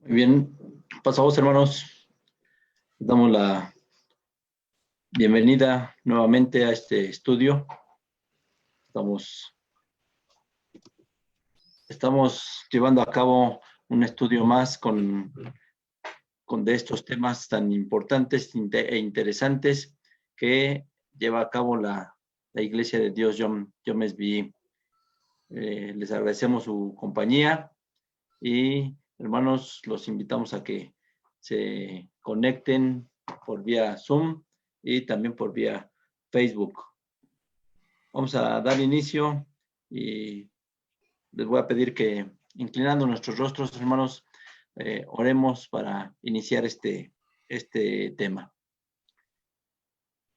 Muy bien, pasamos hermanos, damos la bienvenida nuevamente a este estudio. Estamos llevando a cabo un estudio más con de estos temas tan importantes e interesantes que lleva a cabo la Iglesia de Dios Yom SBI. Les agradecemos su compañía y hermanos, los invitamos a que se conecten por vía Zoom y también por vía Facebook. Vamos a dar inicio y les voy a pedir que, inclinando nuestros rostros, hermanos, oremos para iniciar este tema.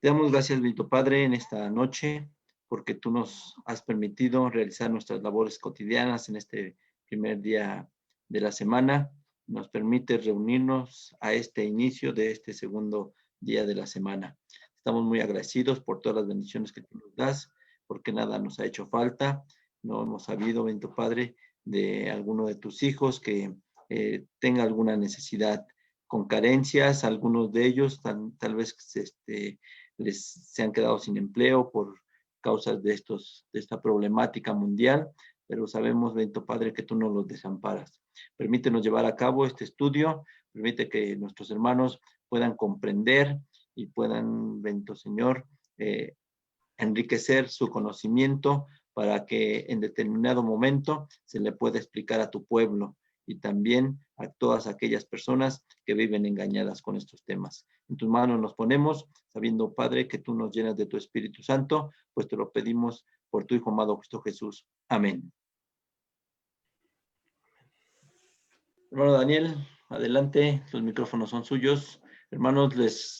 Te damos gracias, bendito Padre, en esta noche, porque tú nos has permitido realizar nuestras labores cotidianas en este primer día de la semana. Nos permite reunirnos a este inicio de este segundo día de la semana. Estamos muy agradecidos por todas las bendiciones que tú nos das, porque nada nos ha hecho falta. No hemos sabido, bendito Padre, de alguno de tus hijos que tenga alguna necesidad con carencias. Algunos de ellos tal vez se han quedado sin empleo por causas de esta problemática mundial, pero sabemos, bendito Padre, que tú no los desamparas. Permítenos llevar a cabo este estudio, permite que nuestros hermanos puedan comprender y puedan, bendito Señor, enriquecer su conocimiento para que en determinado momento se le pueda explicar a tu pueblo y también a todas aquellas personas que viven engañadas con estos temas. En tus manos nos ponemos, sabiendo, Padre, que tú nos llenas de tu Espíritu Santo, pues te lo pedimos por tu Hijo amado Cristo Jesús. Amén. Hermano Daniel, adelante, los micrófonos son suyos. Hermanos,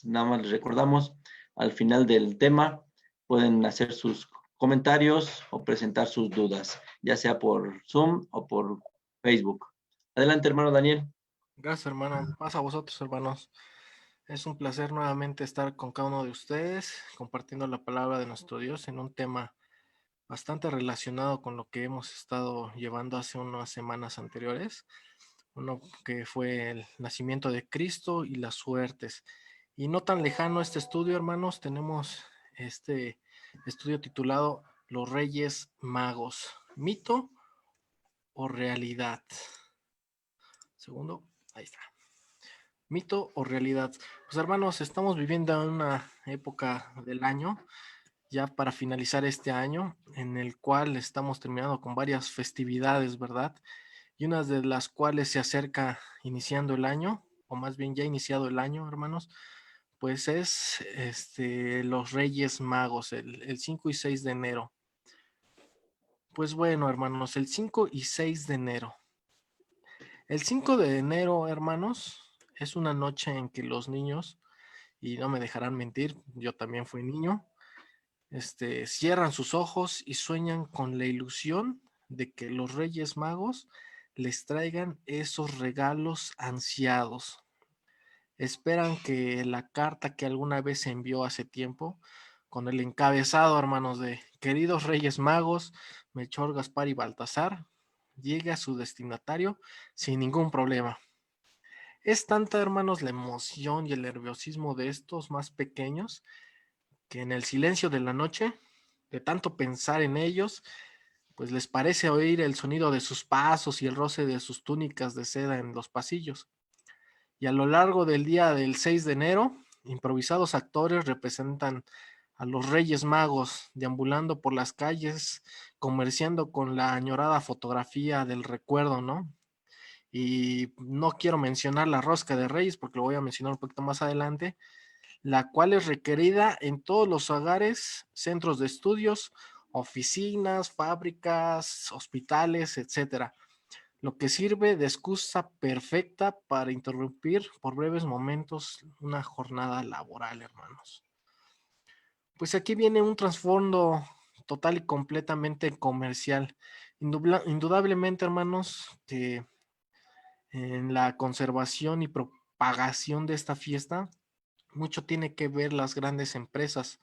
nada más les recordamos, al final del tema pueden hacer sus comentarios o presentar sus dudas, ya sea por Zoom o por Facebook. Adelante, hermano Daniel. Gracias, hermano. Pasa a vosotros, hermanos. Es un placer nuevamente estar con cada uno de ustedes, compartiendo la palabra de nuestro Dios en un tema bastante relacionado con lo que hemos estado llevando hace unas semanas anteriores. Uno que fue el nacimiento de Cristo y las suertes. Y no tan lejano este estudio, hermanos, tenemos este estudio titulado Los Reyes Magos, ¿mito o realidad? Segundo, ahí está. ¿Mito o realidad? Pues hermanos, estamos viviendo en una época del año, ya para finalizar este año, en el cual estamos terminando con varias festividades, ¿verdad? Y unas de las cuales se acerca iniciando el año, o más bien ya iniciado el año, hermanos, pues es los Reyes Magos, el 5 y 6 de enero. Pues bueno, hermanos, el 5 y 6 de enero. El 5 de enero, hermanos, es una noche en que los niños, y no me dejarán mentir, yo también fui niño, cierran sus ojos y sueñan con la ilusión de que los Reyes Magos les traigan esos regalos ansiados. Esperan que la carta que alguna vez se envió hace tiempo, con el encabezado, hermanos, de queridos Reyes Magos, Melchor, Gaspar y Baltasar, llegue a su destinatario sin ningún problema. Es tanta, hermanos, la emoción y el nerviosismo de estos más pequeños que en el silencio de la noche, de tanto pensar en ellos, pues les parece oír el sonido de sus pasos y el roce de sus túnicas de seda en los pasillos. Y a lo largo del día del 6 de enero, improvisados actores representan a los Reyes Magos deambulando por las calles, comerciando con la añorada fotografía del recuerdo, ¿no? Y no quiero mencionar la rosca de Reyes porque lo voy a mencionar un poquito más adelante, la cual es requerida en todos los hogares, centros de estudios, oficinas, fábricas, hospitales, etcétera, lo que sirve de excusa perfecta para interrumpir por breves momentos una jornada laboral, hermanos. Pues aquí viene un trasfondo total y completamente comercial. Indudablemente, hermanos, que en la conservación y propagación de esta fiesta, mucho tiene que ver las grandes empresas,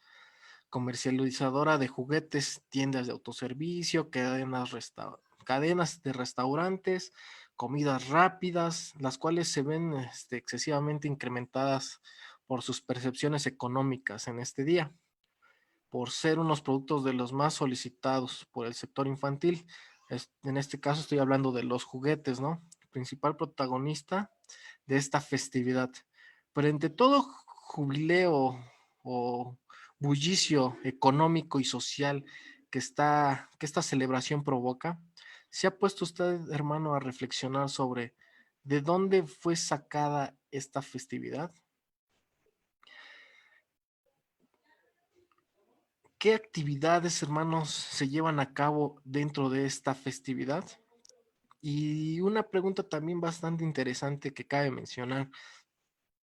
comercializadora de juguetes, tiendas de autoservicio, cadenas de restaurantes, comidas rápidas, las cuales se ven excesivamente incrementadas por sus percepciones económicas en este día, por ser unos productos de los más solicitados por el sector infantil. En este caso estoy hablando de los juguetes, ¿no? Principal protagonista de esta festividad. Pero entre todo jubileo o bullicio económico y social que esta celebración provoca, ¿se ha puesto usted, hermano, a reflexionar sobre de dónde fue sacada esta festividad? ¿Qué actividades, hermanos, se llevan a cabo dentro de esta festividad? Y una pregunta también bastante interesante que cabe mencionar.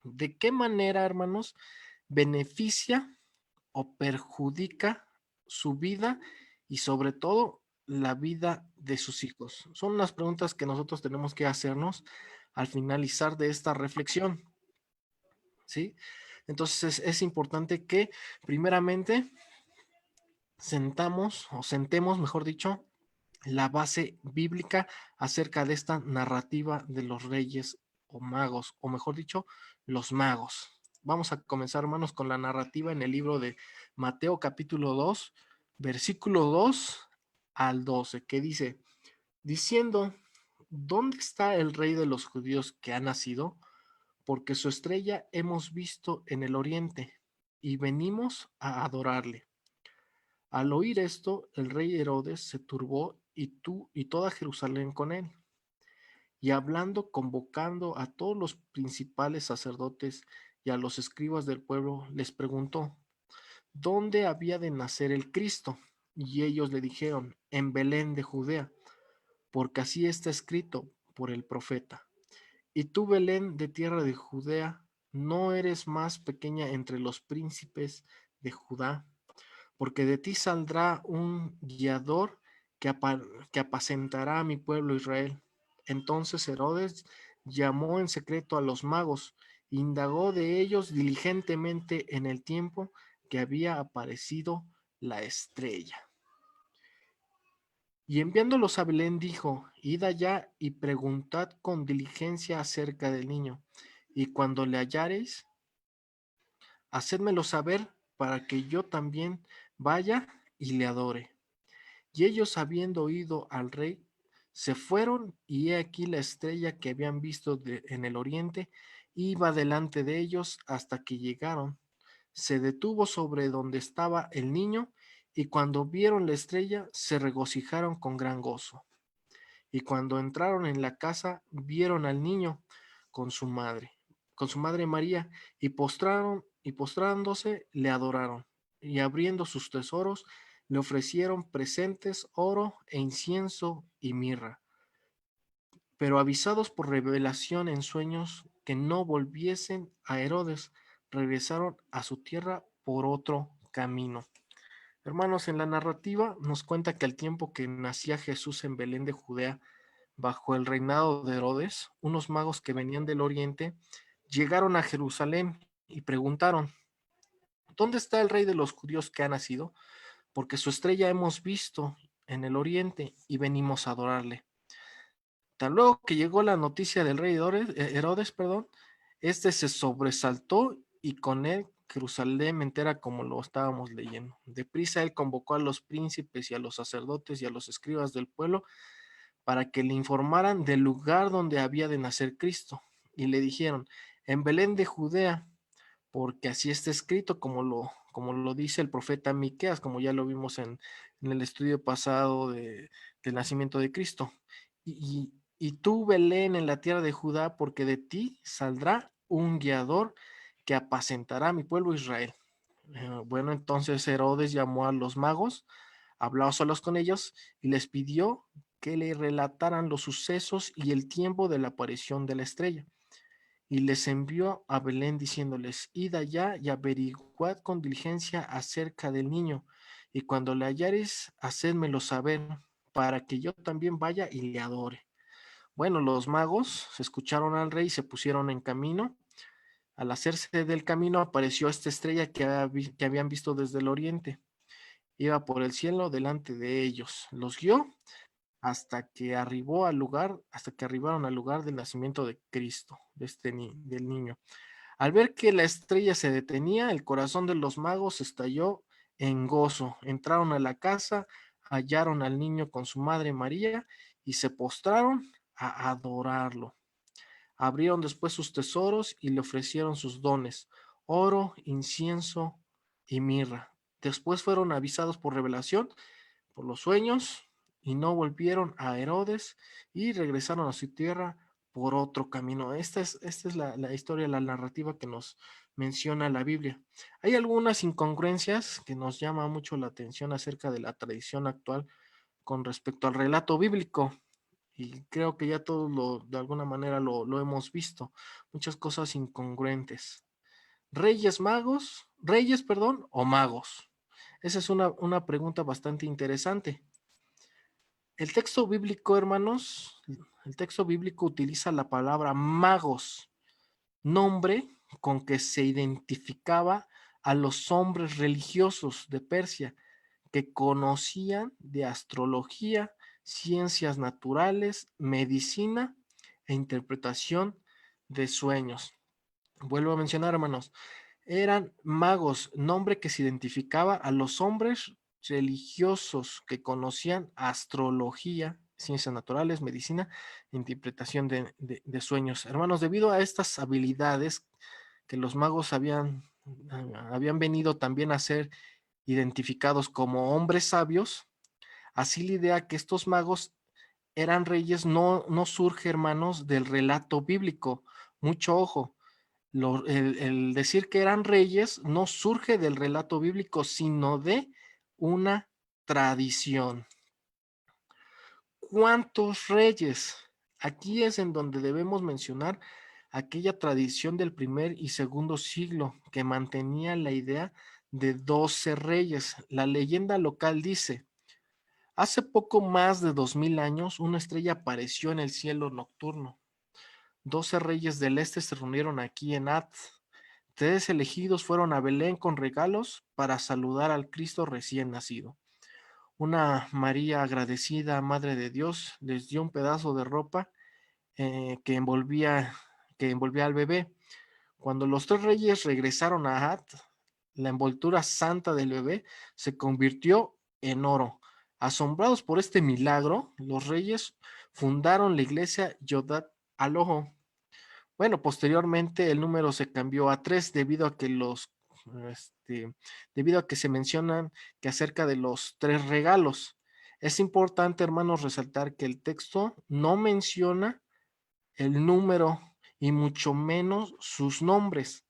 ¿De qué manera, hermanos, beneficia o perjudica su vida y sobre todo la vida de sus hijos? Son las preguntas que nosotros tenemos que hacernos al finalizar de esta reflexión, ¿sí? Entonces es importante que primeramente sentemos, mejor dicho, la base bíblica acerca de esta narrativa de los reyes o magos, o mejor dicho, los magos. Vamos a comenzar, hermanos, con la narrativa en el libro de Mateo capítulo 2, versículo 2 al 12, que dice, diciendo, ¿dónde está el rey de los judíos que ha nacido? Porque su estrella hemos visto en el oriente y venimos a adorarle. Al oír esto, el rey Herodes se turbó y toda Jerusalén con él. Y hablando, convocando a todos los principales sacerdotes y a los escribas del pueblo, les preguntó, ¿dónde había de nacer el Cristo? Y ellos le dijeron, en Belén de Judea, porque así está escrito por el profeta. Y tú, Belén, de tierra de Judea, no eres más pequeña entre los príncipes de Judá, porque de ti saldrá un guiador que apacentará a mi pueblo Israel. Entonces Herodes llamó en secreto a los magos, indagó de ellos diligentemente en el tiempo que había aparecido la estrella. Y enviándolos a Belén dijo, id allá y preguntad con diligencia acerca del niño, y cuando le hallareis, hacedmelo saber para que yo también vaya y le adore. Y ellos, habiendo oído al rey, se fueron, y he aquí la estrella que habían visto en el oriente iba delante de ellos hasta que llegaron. Se detuvo sobre donde estaba el niño, y cuando vieron la estrella, se regocijaron con gran gozo. Y cuando entraron en la casa, vieron al niño con su madre, María, y postrándose, le adoraron. Y abriendo sus tesoros, le ofrecieron presentes, oro e incienso y mirra. Pero avisados por revelación en sueños que no volviesen a Herodes, regresaron a su tierra por otro camino. Hermanos, en la narrativa nos cuenta que al tiempo que nacía Jesús en Belén de Judea, bajo el reinado de Herodes, unos magos que venían del oriente llegaron a Jerusalén y preguntaron, ¿dónde está el rey de los judíos que ha nacido? Porque su estrella hemos visto en el oriente y venimos a adorarle. Tan luego que llegó la noticia del rey Herodes, este se sobresaltó y con él Jerusalén entera, como lo estábamos leyendo. Deprisa él convocó a los príncipes y a los sacerdotes y a los escribas del pueblo para que le informaran del lugar donde había de nacer Cristo. Y le dijeron, en Belén de Judea, porque así está escrito, como lo dice el profeta Miqueas, como ya lo vimos en el estudio pasado del nacimiento de Cristo. Y tú, Belén, en la tierra de Judá, porque de ti saldrá un guiador que apacentará a mi pueblo Israel. Bueno, entonces Herodes llamó a los magos, habló a solos con ellos y les pidió que le relataran los sucesos y el tiempo de la aparición de la estrella. Y les envió a Belén diciéndoles, id allá y averiguad con diligencia acerca del niño, y cuando le hallareis, hacedmelo saber, para que yo también vaya y le adore. Bueno, los magos se escucharon al rey y se pusieron en camino. Al hacerse del camino apareció esta estrella que habían visto desde el oriente. Iba por el cielo delante de ellos. Los guió hasta que arribaron al lugar del nacimiento de Cristo, del niño. Al ver que la estrella se detenía, el corazón de los magos estalló en gozo. Entraron a la casa, hallaron al niño con su madre María y se postraron a adorarlo. Abrieron después sus tesoros y le ofrecieron sus dones, oro, incienso y mirra. Después fueron avisados por revelación, por los sueños, y no volvieron a Herodes y regresaron a su tierra por otro camino. Esta es la historia, la narrativa que nos menciona la Biblia. Hay algunas incongruencias que nos llama mucho la atención acerca de la tradición actual con respecto al relato bíblico. Y creo que ya todos de alguna manera lo hemos visto. Muchas cosas incongruentes. Reyes, perdón, o magos. Esa es una pregunta bastante interesante. El texto bíblico, hermanos, el texto bíblico utiliza la palabra magos, nombre con que se identificaba a los hombres religiosos de Persia que conocían de astrología, ciencias naturales, medicina e interpretación de sueños. Vuelvo a mencionar, hermanos, eran magos, nombre que se identificaba a los hombres religiosos que conocían astrología, ciencias naturales, medicina, interpretación de sueños. Hermanos, debido a estas habilidades que los magos habían venido también a ser identificados como hombres sabios, así la idea que estos magos eran reyes no surge, hermanos, del relato bíblico. Mucho ojo, el decir que eran reyes no surge del relato bíblico, sino de una tradición. ¿Cuántos reyes? Aquí es en donde debemos mencionar aquella tradición del primer y segundo siglo que mantenía la idea de 12 reyes. La leyenda local dice: hace poco más de 2000 años, una estrella apareció en el cielo nocturno. 12 reyes del este se reunieron aquí en At. 3 elegidos fueron a Belén con regalos para saludar al Cristo recién nacido. Una María agradecida, Madre de Dios, les dio un pedazo de ropa que envolvía al bebé. Cuando los 3 reyes regresaron a At, la envoltura santa del bebé se convirtió en oro. Asombrados por este milagro, los reyes fundaron la iglesia Yodat Aloho. Bueno, posteriormente el número se cambió a 3 debido a que se mencionan que acerca de los 3 regalos. Es importante, hermanos, resaltar que el texto no menciona el número y mucho menos sus nombres.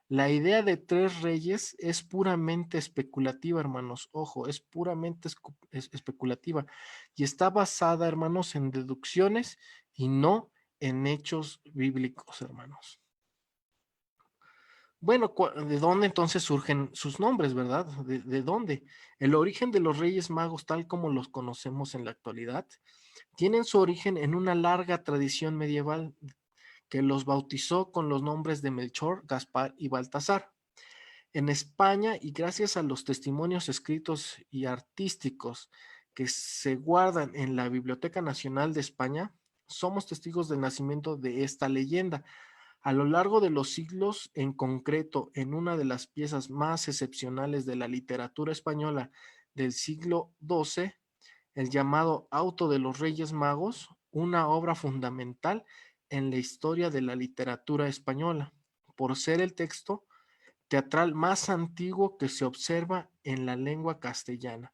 La idea de 3 reyes es puramente especulativa, hermanos. Ojo, es puramente especulativa y está basada, hermanos, en deducciones y no en hechos bíblicos, hermanos. Bueno, ¿de dónde entonces surgen sus nombres, verdad? ¿De dónde? El origen de los Reyes Magos, tal como los conocemos en la actualidad, tienen su origen en una larga tradición medieval que los bautizó con los nombres de Melchor, Gaspar y Baltasar. En España, y gracias a los testimonios escritos y artísticos que se guardan en la Biblioteca Nacional de España, somos testigos del nacimiento de esta leyenda. A lo largo de los siglos, en concreto, en una de las piezas más excepcionales de la literatura española del siglo XII, el llamado Auto de los Reyes Magos, una obra fundamental en la historia de la literatura española, por ser el texto teatral más antiguo que se observa en la lengua castellana.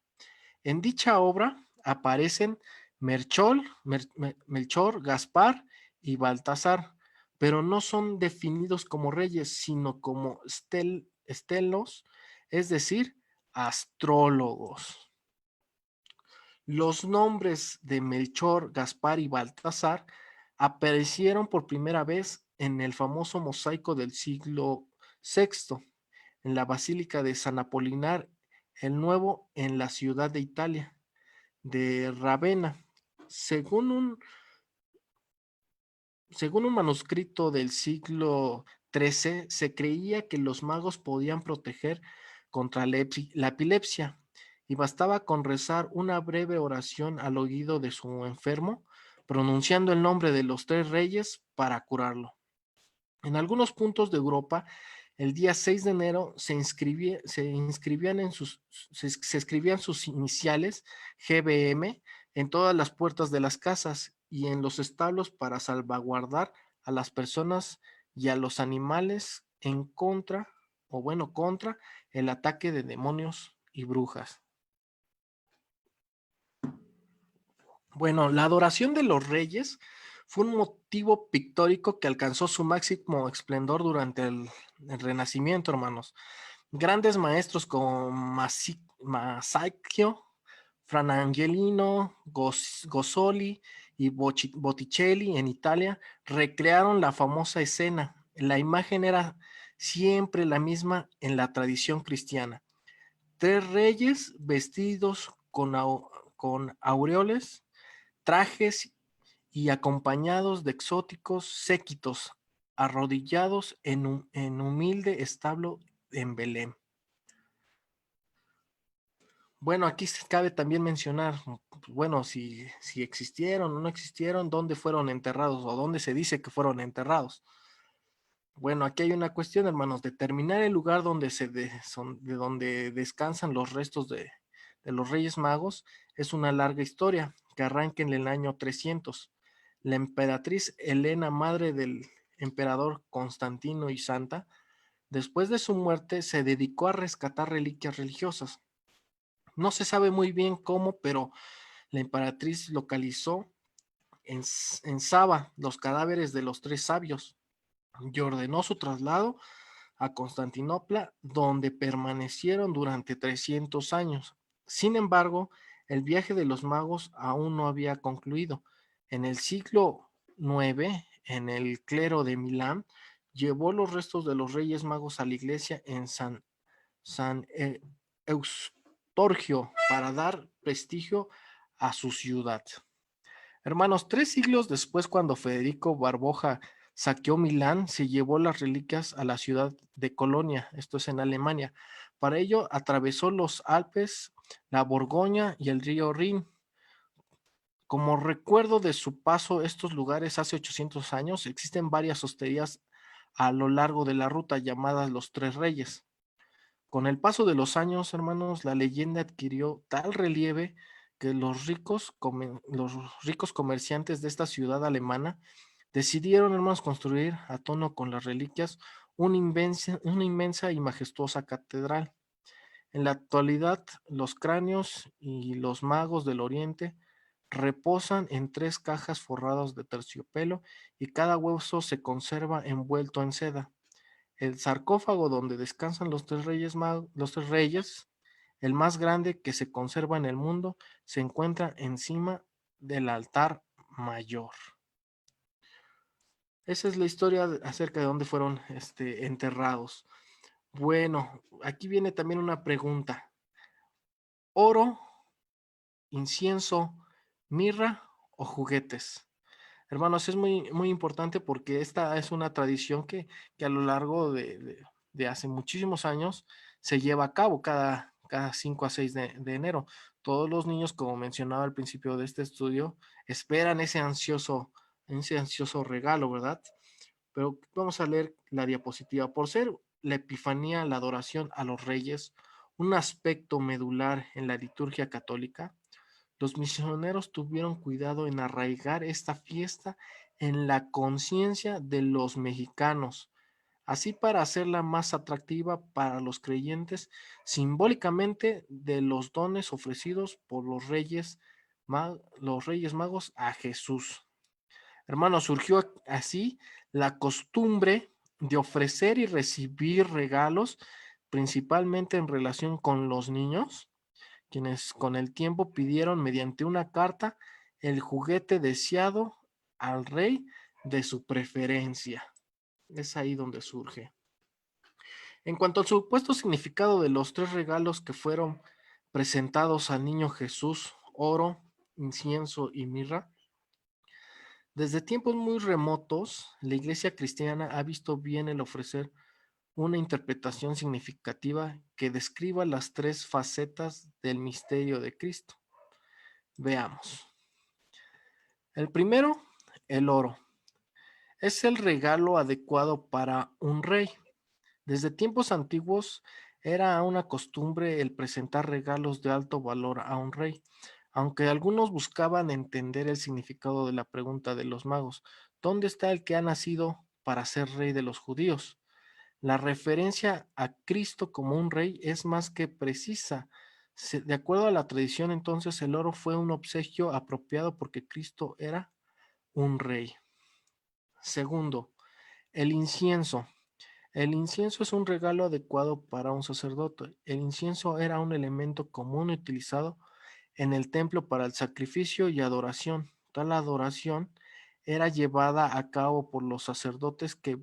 En dicha obra aparecen Melchor, Gaspar y Baltasar, pero no son definidos como reyes, sino como estelos, es decir, astrólogos. Los nombres de Melchor, Gaspar y Baltasar aparecieron por primera vez en el famoso mosaico del siglo VI, en la Basílica de San Apolinar el Nuevo, en la ciudad de Italia, de Ravenna. Según un manuscrito del siglo XIII, se creía que los magos podían proteger contra la epilepsia y bastaba con rezar una breve oración al oído de su enfermo, pronunciando el nombre de los 3 reyes para curarlo. En algunos puntos de Europa, el día 6 de enero se escribían sus iniciales GBM en todas las puertas de las casas y en los establos para salvaguardar a las personas y a los animales contra el ataque de demonios y brujas. Bueno, la adoración de los reyes fue un motivo pictórico que alcanzó su máximo esplendor durante el Renacimiento, hermanos. Grandes maestros como Masaccio, Franangelino, Gozzoli y Botticelli en Italia recrearon la famosa escena. La imagen era siempre la misma en la tradición cristiana. 3 reyes vestidos con aureoles, trajes y acompañados de exóticos séquitos, arrodillados en humilde establo en Belén. Bueno, aquí cabe también mencionar, bueno, si existieron o no existieron, dónde fueron enterrados o dónde se dice que fueron enterrados. Bueno, aquí hay una cuestión, hermanos. Determinar el lugar donde de donde descansan los restos de los Reyes Magos es una larga historia que arranca en el año 300. La emperatriz Helena, madre del emperador Constantino y santa, después de su muerte se dedicó a rescatar reliquias religiosas. No se sabe muy bien cómo, pero la emperatriz localizó en Saba los cadáveres de los 3 sabios y ordenó su traslado a Constantinopla, donde permanecieron durante 300 años. Sin embargo, el viaje de los magos aún no había concluido. En el siglo IX, en el clero de Milán, llevó los restos de los Reyes Magos a la iglesia en San Eustorgio para dar prestigio a su ciudad. Hermanos, 3 siglos después, cuando Federico Barboja saqueó Milán, se llevó las reliquias a la ciudad de Colonia, esto es en Alemania. Para ello, atravesó los Alpes, la Borgoña y el río Rin. Como recuerdo de su paso a estos lugares hace 800 años, existen varias hosterías a lo largo de la ruta llamadas los 3 Reyes. Con el paso de los años, hermanos, la leyenda adquirió tal relieve que los ricos comerciantes de esta ciudad alemana decidieron, hermanos, construir a tono con las reliquias una inmensa y majestuosa catedral. En la actualidad, los cráneos y los magos del Oriente reposan en 3 cajas forradas de terciopelo y cada hueso se conserva envuelto en seda. El sarcófago donde descansan los 3 reyes, el más grande que se conserva en el mundo, se encuentra encima del altar mayor. Esa es la historia acerca de dónde fueron enterrados. Bueno, aquí viene también una pregunta. ¿Oro, incienso, mirra o juguetes? Hermanos, es muy, muy importante porque esta es una tradición que a lo largo de hace muchísimos años se lleva a cabo cada 5 a 6 de enero. Todos los niños, como mencionaba al principio de este estudio, esperan ese ansioso regalo, ¿verdad? Pero vamos a leer la diapositiva. Por ser la Epifanía, la adoración a los reyes, un aspecto medular en la liturgia católica, los misioneros tuvieron cuidado en arraigar esta fiesta en la conciencia de los mexicanos, así para hacerla más atractiva para los creyentes simbólicamente de los dones ofrecidos por los Reyes Magos a Jesús. Hermano, surgió así la costumbre de ofrecer y recibir regalos, principalmente en relación con los niños, quienes con el tiempo pidieron mediante una carta el juguete deseado al rey de su preferencia. Es ahí donde surge. En cuanto al supuesto significado de los 3 regalos que fueron presentados al niño Jesús, oro, incienso y mirra, desde tiempos muy remotos, la iglesia cristiana ha visto bien el ofrecer una interpretación significativa que describa las tres facetas del misterio de Cristo. Veamos. El primero, el oro. Es el regalo adecuado para un rey. Desde tiempos antiguos era una costumbre el presentar regalos de alto valor a un rey, aunque algunos buscaban entender el significado de la pregunta de los magos: ¿dónde está el que ha nacido para ser rey de los judíos? La referencia a Cristo como un rey es más que precisa. De acuerdo a la tradición, entonces el oro fue un obsequio apropiado porque Cristo era un rey. Segundo, el incienso. El incienso es un regalo adecuado para un sacerdote. El incienso era un elemento común utilizado en el templo para el sacrificio y adoración. Tal adoración era llevada a cabo por los sacerdotes que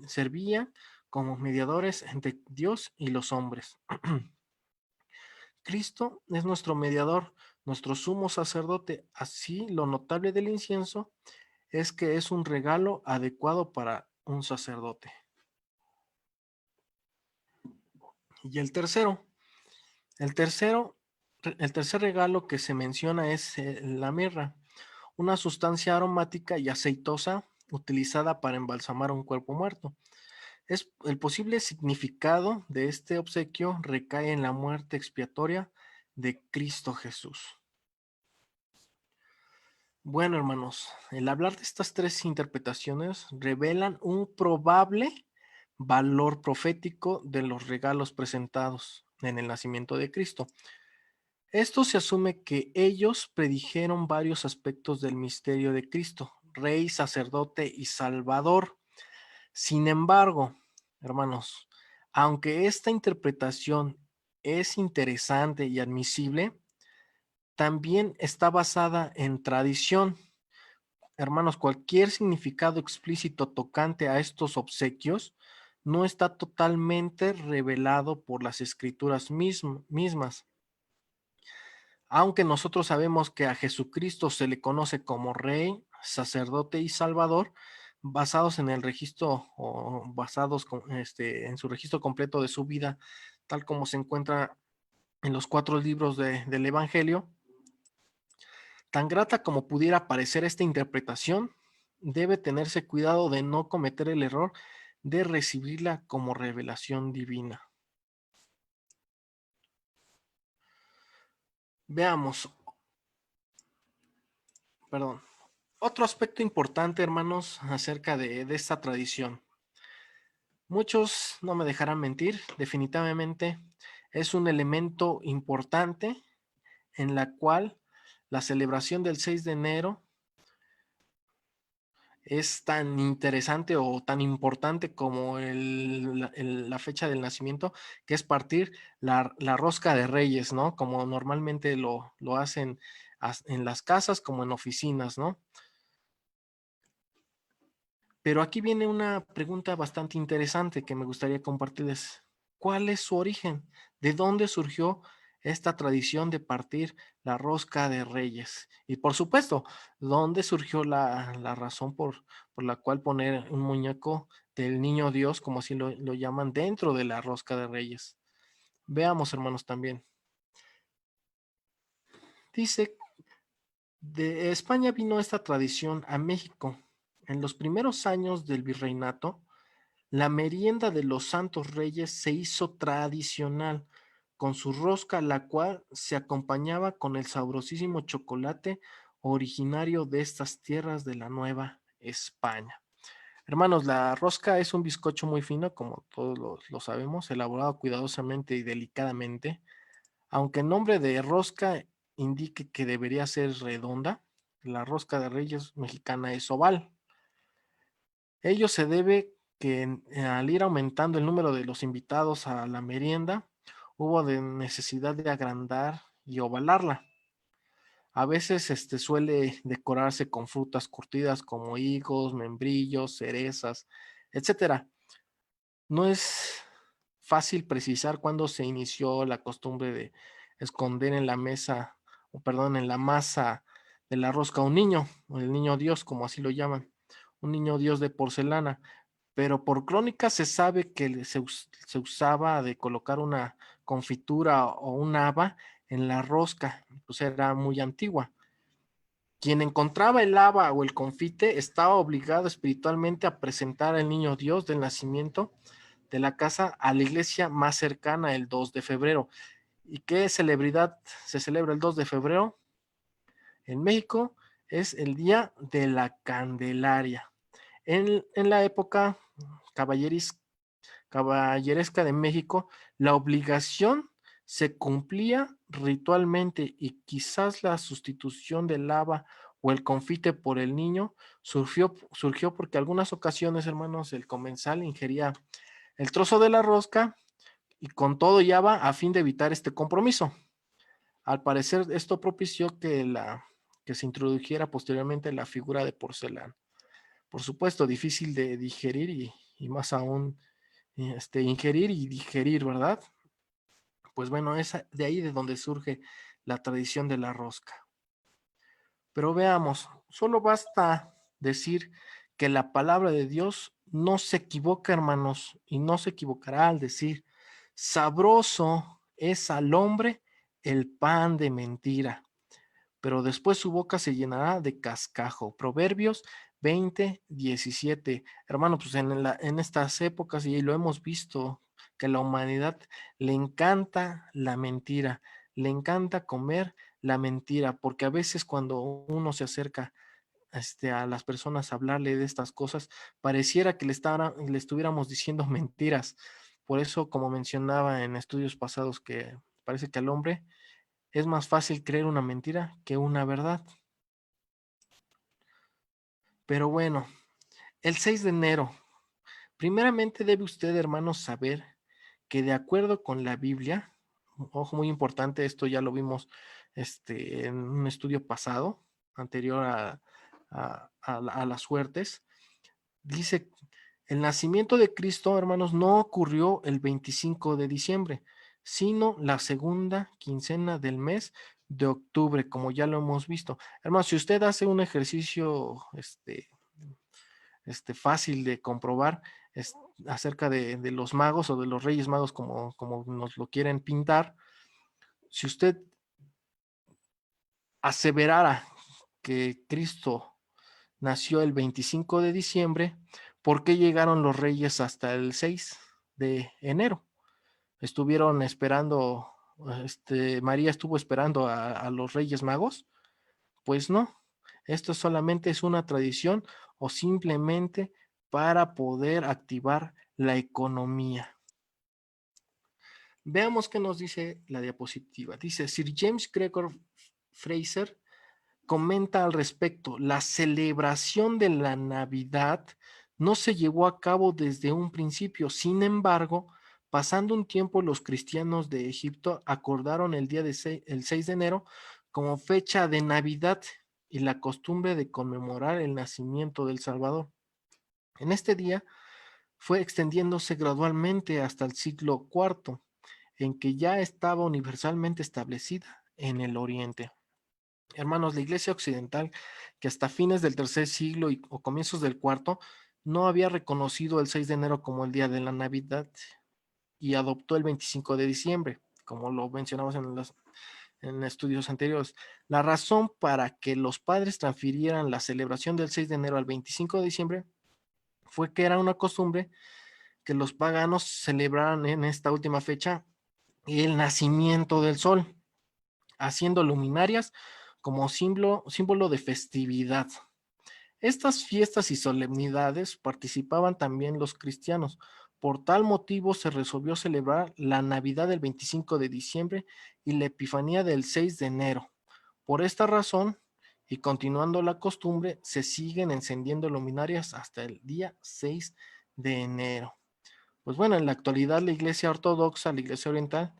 servían como mediadores entre Dios y los hombres. Cristo es nuestro mediador, nuestro sumo sacerdote. Así, lo notable del incienso es que es un regalo adecuado para un sacerdote. Y el tercer regalo que se menciona es la mirra, una sustancia aromática y aceitosa utilizada para embalsamar un cuerpo muerto. El posible significado de este obsequio recae en la muerte expiatoria de Cristo Jesús. Bueno, hermanos, el hablar de estas tres interpretaciones revelan un probable valor profético de los regalos presentados en el nacimiento de Cristo. Esto se asume que ellos predijeron varios aspectos del misterio de Cristo, Rey, sacerdote y Salvador. Sin embargo, hermanos, aunque esta interpretación es interesante y admisible, también está basada en tradición. Hermanos, cualquier significado explícito tocante a estos obsequios no está totalmente revelado por las escrituras mismas. Aunque nosotros sabemos que a Jesucristo se le conoce como Rey, sacerdote y Salvador, basados en el registro o basados en su registro completo de su vida, tal como se encuentra en los 4 libros del Evangelio, tan grata como pudiera parecer esta interpretación, debe tenerse cuidado de no cometer el error de recibirla como revelación divina. Veamos, perdón. Otro aspecto importante, hermanos, acerca de esta tradición. Muchos no me dejarán mentir, definitivamente es un elemento importante en la cual la celebración del 6 de enero es tan interesante o tan importante como la fecha del nacimiento, que es partir la rosca de Reyes, ¿no? Como normalmente lo hacen en las casas como en oficinas, ¿no? Pero aquí viene una pregunta bastante interesante que me gustaría compartirles. ¿Cuál es su origen? ¿De dónde surgió esta tradición de partir la rosca de Reyes? Y por supuesto, ¿dónde surgió la razón por la cual poner un muñeco del niño Dios, como así lo llaman, dentro de la rosca de Reyes? Veamos, hermanos, también. Dice, de España vino esta tradición a México. En los primeros años del virreinato, la merienda de los Santos Reyes se hizo tradicional, con su rosca, la cual se acompañaba con el sabrosísimo chocolate originario de estas tierras de la Nueva España. Hermanos, la rosca es un bizcocho muy fino, como todos lo sabemos, elaborado cuidadosamente y delicadamente. Aunque el nombre de rosca indique que debería ser redonda, la rosca de Reyes mexicana es oval. Ello se debe que al ir aumentando el número de los invitados a la merienda, hubo de necesidad de agrandar y ovalarla. A veces suele decorarse con frutas curtidas como higos, membrillos, cerezas, etcétera. No es fácil precisar cuándo se inició la costumbre de esconder en la mesa, o perdón, en la masa de la rosca un niño, o el niño Dios, como así lo llaman, un niño Dios de porcelana. pero por crónica se sabe que se usaba de colocar una confitura o un haba en la rosca, pues era muy antigua. Quien encontraba el haba o el confite estaba obligado espiritualmente a presentar al niño Dios del nacimiento de la casa a la iglesia más cercana el 2 de febrero. ¿Y qué celebridad se celebra el 2 de febrero? En México es el Día de la Candelaria. En la época caballeresca de México, la obligación se cumplía ritualmente y quizás la sustitución del haba o el confite por el niño surgió porque algunas ocasiones, hermanos, el comensal ingería el trozo de la rosca y con todo y haba a fin de evitar este compromiso. Al parecer, esto propició que se introdujera posteriormente la figura de porcelana. Por supuesto, difícil de digerir y más aún ingerir y digerir, ¿verdad? Pues bueno, es de ahí de donde surge la tradición de la rosca. Pero veamos, solo basta decir que la palabra de Dios no se equivoca, hermanos, y no se equivocará al decir, sabroso es al hombre el pan de mentira, pero después su boca se llenará de cascajo. Proverbios 20:17. Hermano, pues en estas épocas, y lo hemos visto, que a la humanidad le encanta la mentira, le encanta comer la mentira, porque a veces cuando uno se acerca a las personas a hablarle de estas cosas, pareciera que le estuviéramos diciendo mentiras. Por eso, como mencionaba en estudios pasados, que parece que al hombre es más fácil creer una mentira que una verdad. Pero bueno, el 6 de enero. Primeramente debe usted, hermanos, saber que de acuerdo con la Biblia, ojo muy importante, esto ya lo vimos en un estudio pasado, anterior a las suertes, dice, el nacimiento de Cristo, hermanos, no ocurrió el 25 de diciembre, sino la segunda quincena del mes de octubre, como ya lo hemos visto. Hermanos, si usted hace un ejercicio fácil de comprobar acerca de los magos o de los reyes magos, como nos lo quieren pintar, si usted aseverara que Cristo nació el 25 de diciembre, ¿por qué llegaron los reyes hasta el 6 de enero? Estuvieron esperando, María estuvo esperando a los reyes magos. Pues no, esto solamente es una tradición o simplemente para poder activar la economía. Veamos qué nos dice la diapositiva. Dice, Sir James Gregor Fraser comenta al respecto, la celebración de la Navidad no se llevó a cabo desde un principio. Sin embargo, pasando un tiempo, los cristianos de Egipto acordaron el día el 6 de enero como fecha de Navidad y la costumbre de conmemorar el nacimiento del Salvador. En este día fue extendiéndose gradualmente hasta el siglo IV, en que ya estaba universalmente establecida en el Oriente. Hermanos, la Iglesia Occidental, que hasta fines del tercer siglo o comienzos del cuarto, no había reconocido el 6 de enero como el día de la Navidad y adoptó el 25 de diciembre, como lo mencionamos en estudios anteriores. La razón para que los padres transfirieran la celebración del 6 de enero al 25 de diciembre fue que era una costumbre que los paganos celebraran en esta última fecha el nacimiento del sol, haciendo luminarias como símbolo de festividad. Estas fiestas y solemnidades participaban también los cristianos. Por tal motivo se resolvió celebrar la Navidad del 25 de diciembre y la Epifanía del 6 de enero. Por esta razón, y continuando la costumbre, se siguen encendiendo luminarias hasta el día 6 de enero. Pues bueno, en la actualidad la Iglesia Ortodoxa, la Iglesia Oriental,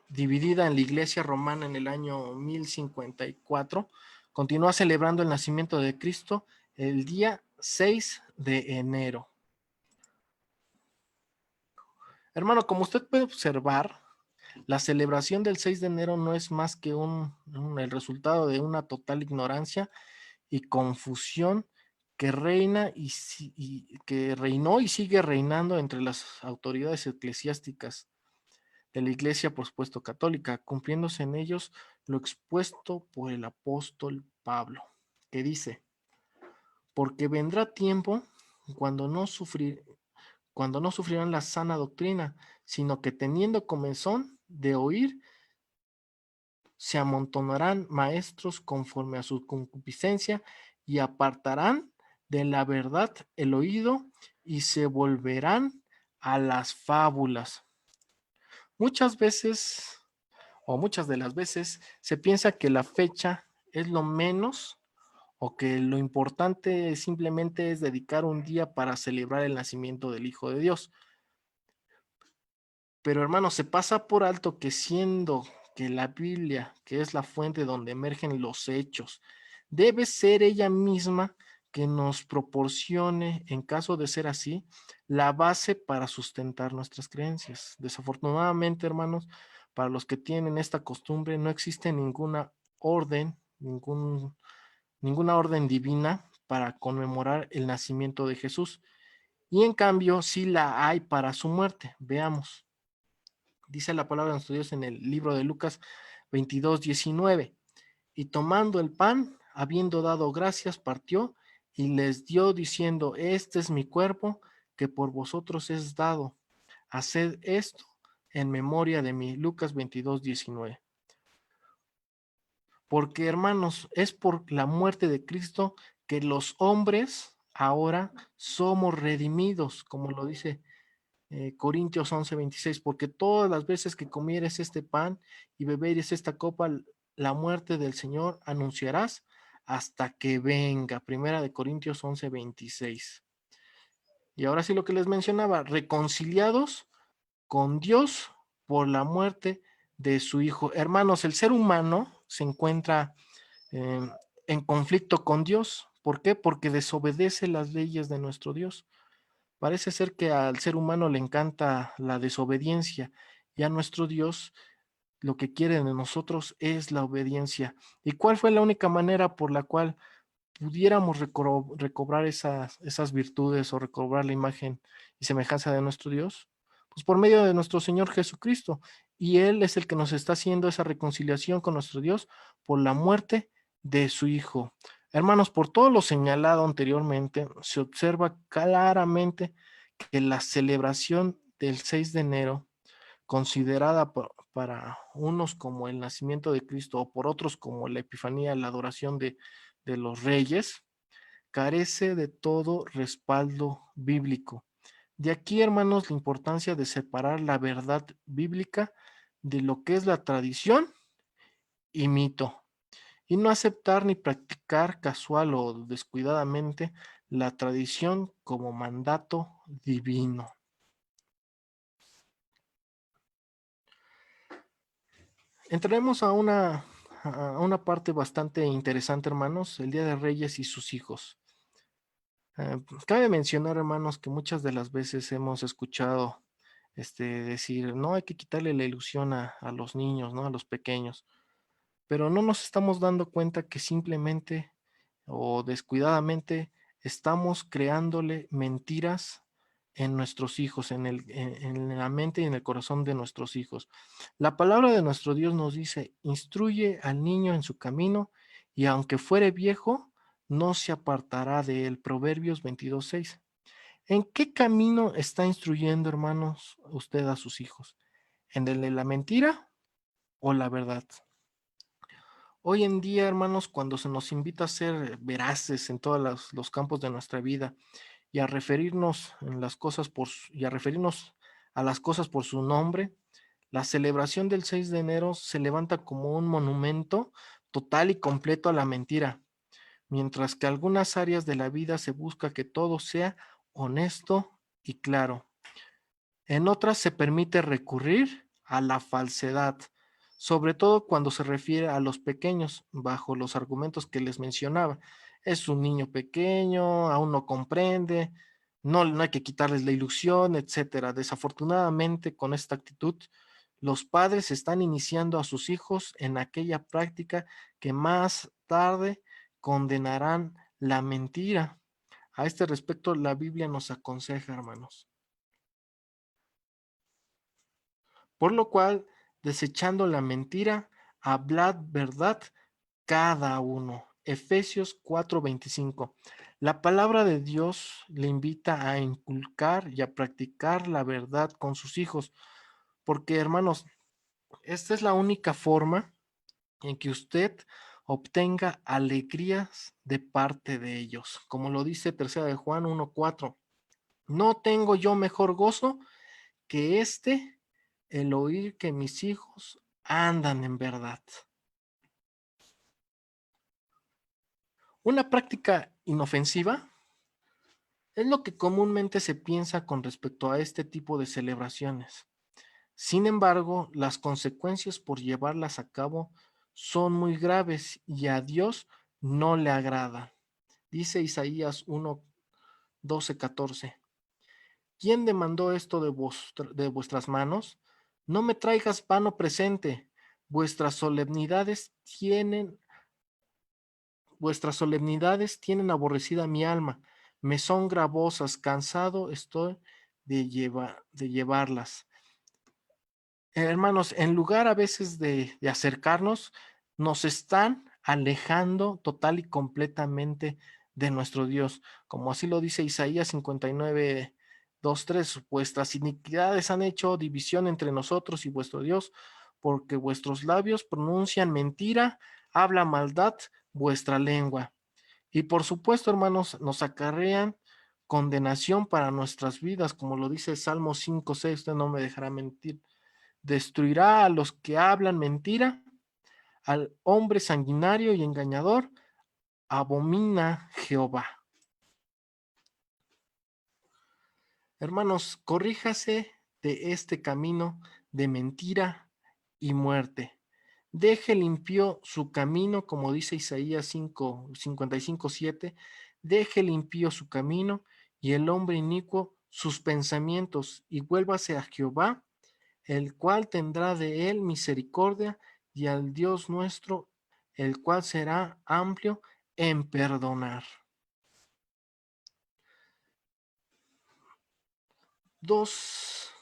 dividida en la Iglesia Romana en el año 1054, continúa celebrando el nacimiento de Cristo el día 6 de enero. Hermano, como usted puede observar, la celebración del 6 de enero no es más que el resultado de una total ignorancia y confusión que reina que reinó y sigue reinando entre las autoridades eclesiásticas de la Iglesia, por supuesto, católica, cumpliéndose en ellos lo expuesto por el apóstol Pablo, que dice: porque vendrá tiempo cuando cuando no sufrirán la sana doctrina, sino que teniendo comezón de oír, se amontonarán maestros conforme a su concupiscencia y apartarán de la verdad el oído y se volverán a las fábulas. Muchas veces, o muchas de las veces, se piensa que la fecha es lo menos o que lo importante simplemente es dedicar un día para celebrar el nacimiento del Hijo de Dios. Pero hermano, se pasa por alto que siendo que la Biblia, que es la fuente donde emergen los hechos, debe ser ella misma que nos proporcione, en caso de ser así, la base para sustentar nuestras creencias. Desafortunadamente, hermanos, para los que tienen esta costumbre, no existe ninguna orden, ninguna orden divina para conmemorar el nacimiento de Jesús. Y en cambio, sí la hay para su muerte. Veamos. Dice la palabra de nuestro Dios en el libro de Lucas 22:19. Y tomando el pan, habiendo dado gracias, partió y les dio diciendo: este es mi cuerpo, que por vosotros es dado. Haced esto en memoria de mí. Lucas 22:19. Porque, hermanos, es por la muerte de Cristo que los hombres ahora somos redimidos, como lo dice Corintios 11:26, porque todas las veces que comieres este pan y beberes esta copa, la muerte del Señor anunciarás hasta que venga. Primera de Corintios 11:26. Y ahora sí lo que les mencionaba, reconciliados con Dios por la muerte de su Hijo. Hermanos, el ser humano se encuentra eh, en conflicto con Dios. ¿Por qué? Porque desobedece las leyes de nuestro Dios. Parece ser que al ser humano le encanta la desobediencia y a nuestro Dios lo que quiere de nosotros es la obediencia. ¿Y cuál fue la única manera por la cual pudiéramos recobrar esas virtudes o recobrar la imagen y semejanza de nuestro Dios? Pues por medio de nuestro Señor Jesucristo. Y Él es el que nos está haciendo esa reconciliación con nuestro Dios por la muerte de su Hijo. Hermanos, por todo lo señalado anteriormente, se observa claramente que la celebración del 6 de enero, considerada para unos como el nacimiento de Cristo o por otros como la Epifanía, la adoración de los reyes, carece de todo respaldo bíblico. De aquí, hermanos, la importancia de separar la verdad bíblica de lo que es la tradición y mito, y no aceptar ni practicar casual o descuidadamente la tradición como mandato divino. Entraremos a una parte bastante interesante, hermanos, el Día de Reyes y sus hijos. Cabe mencionar, hermanos, que muchas de las veces hemos escuchado decir: no hay que quitarle la ilusión a los niños, ¿no? A los pequeños, pero no nos estamos dando cuenta que simplemente o descuidadamente estamos creándole mentiras en nuestros hijos, en la mente y en el corazón de nuestros hijos. La palabra de nuestro Dios nos dice: instruye al niño en su camino, y aunque fuere viejo, no se apartará de él. Proverbios 22:6. ¿En qué camino está instruyendo, hermanos, usted a sus hijos? ¿En el de la mentira o la verdad? Hoy en día, hermanos, cuando se nos invita a ser veraces en todos los campos de nuestra vida y a referirnos y a referirnos a las cosas por su nombre, la celebración del 6 de enero se levanta como un monumento total y completo a la mentira, mientras que en algunas áreas de la vida se busca que todo sea honesto y claro. En otras se permite recurrir a la falsedad, sobre todo cuando se refiere a los pequeños, bajo los argumentos que les mencionaba. Es un niño pequeño, aún no comprende, no hay que quitarles la ilusión, etcétera. Desafortunadamente, con esta actitud, los padres están iniciando a sus hijos en aquella práctica que más tarde condenarán la mentira. A este respecto, la Biblia nos aconseja, hermanos. Por lo cual, desechando la mentira, hablad verdad cada uno. Efesios 4:25. La palabra de Dios le invita a inculcar y a practicar la verdad con sus hijos, porque, hermanos, esta es la única forma en que usted obtenga alegrías de parte de ellos. Como lo dice 3 de Juan 1:4. No tengo yo mejor gozo que el oír que mis hijos andan en verdad. Una práctica inofensiva es lo que comúnmente se piensa con respecto a este tipo de celebraciones. Sin embargo, las consecuencias por llevarlas a cabo son muy graves y a Dios no le agrada. Dice Isaías 1:12-14. ¿Quién demandó esto de vuestras manos? No me traigas vano presente. Vuestras solemnidades tienen aborrecida mi alma. Me son gravosas, cansado estoy de llevarlas. Hermanos, en lugar a veces de acercarnos, nos están alejando total y completamente de nuestro Dios, como así lo dice Isaías 59:2-3. Vuestras iniquidades han hecho división entre nosotros y vuestro Dios, porque vuestros labios pronuncian mentira, habla maldad vuestra lengua. Y por supuesto, hermanos, nos acarrean condenación para nuestras vidas, como lo dice Salmo 5:6. Usted no me dejará mentir. Destruirá a los que hablan mentira, al hombre sanguinario y engañador, abomina Jehová. Hermanos, corríjase de este camino de mentira y muerte. Deje limpio su camino, como dice Isaías 55:7. Deje limpio su camino y el hombre inicuo sus pensamientos, y vuélvase a Jehová, el cual tendrá de él misericordia, y al Dios nuestro, el cual será amplio en perdonar. Dos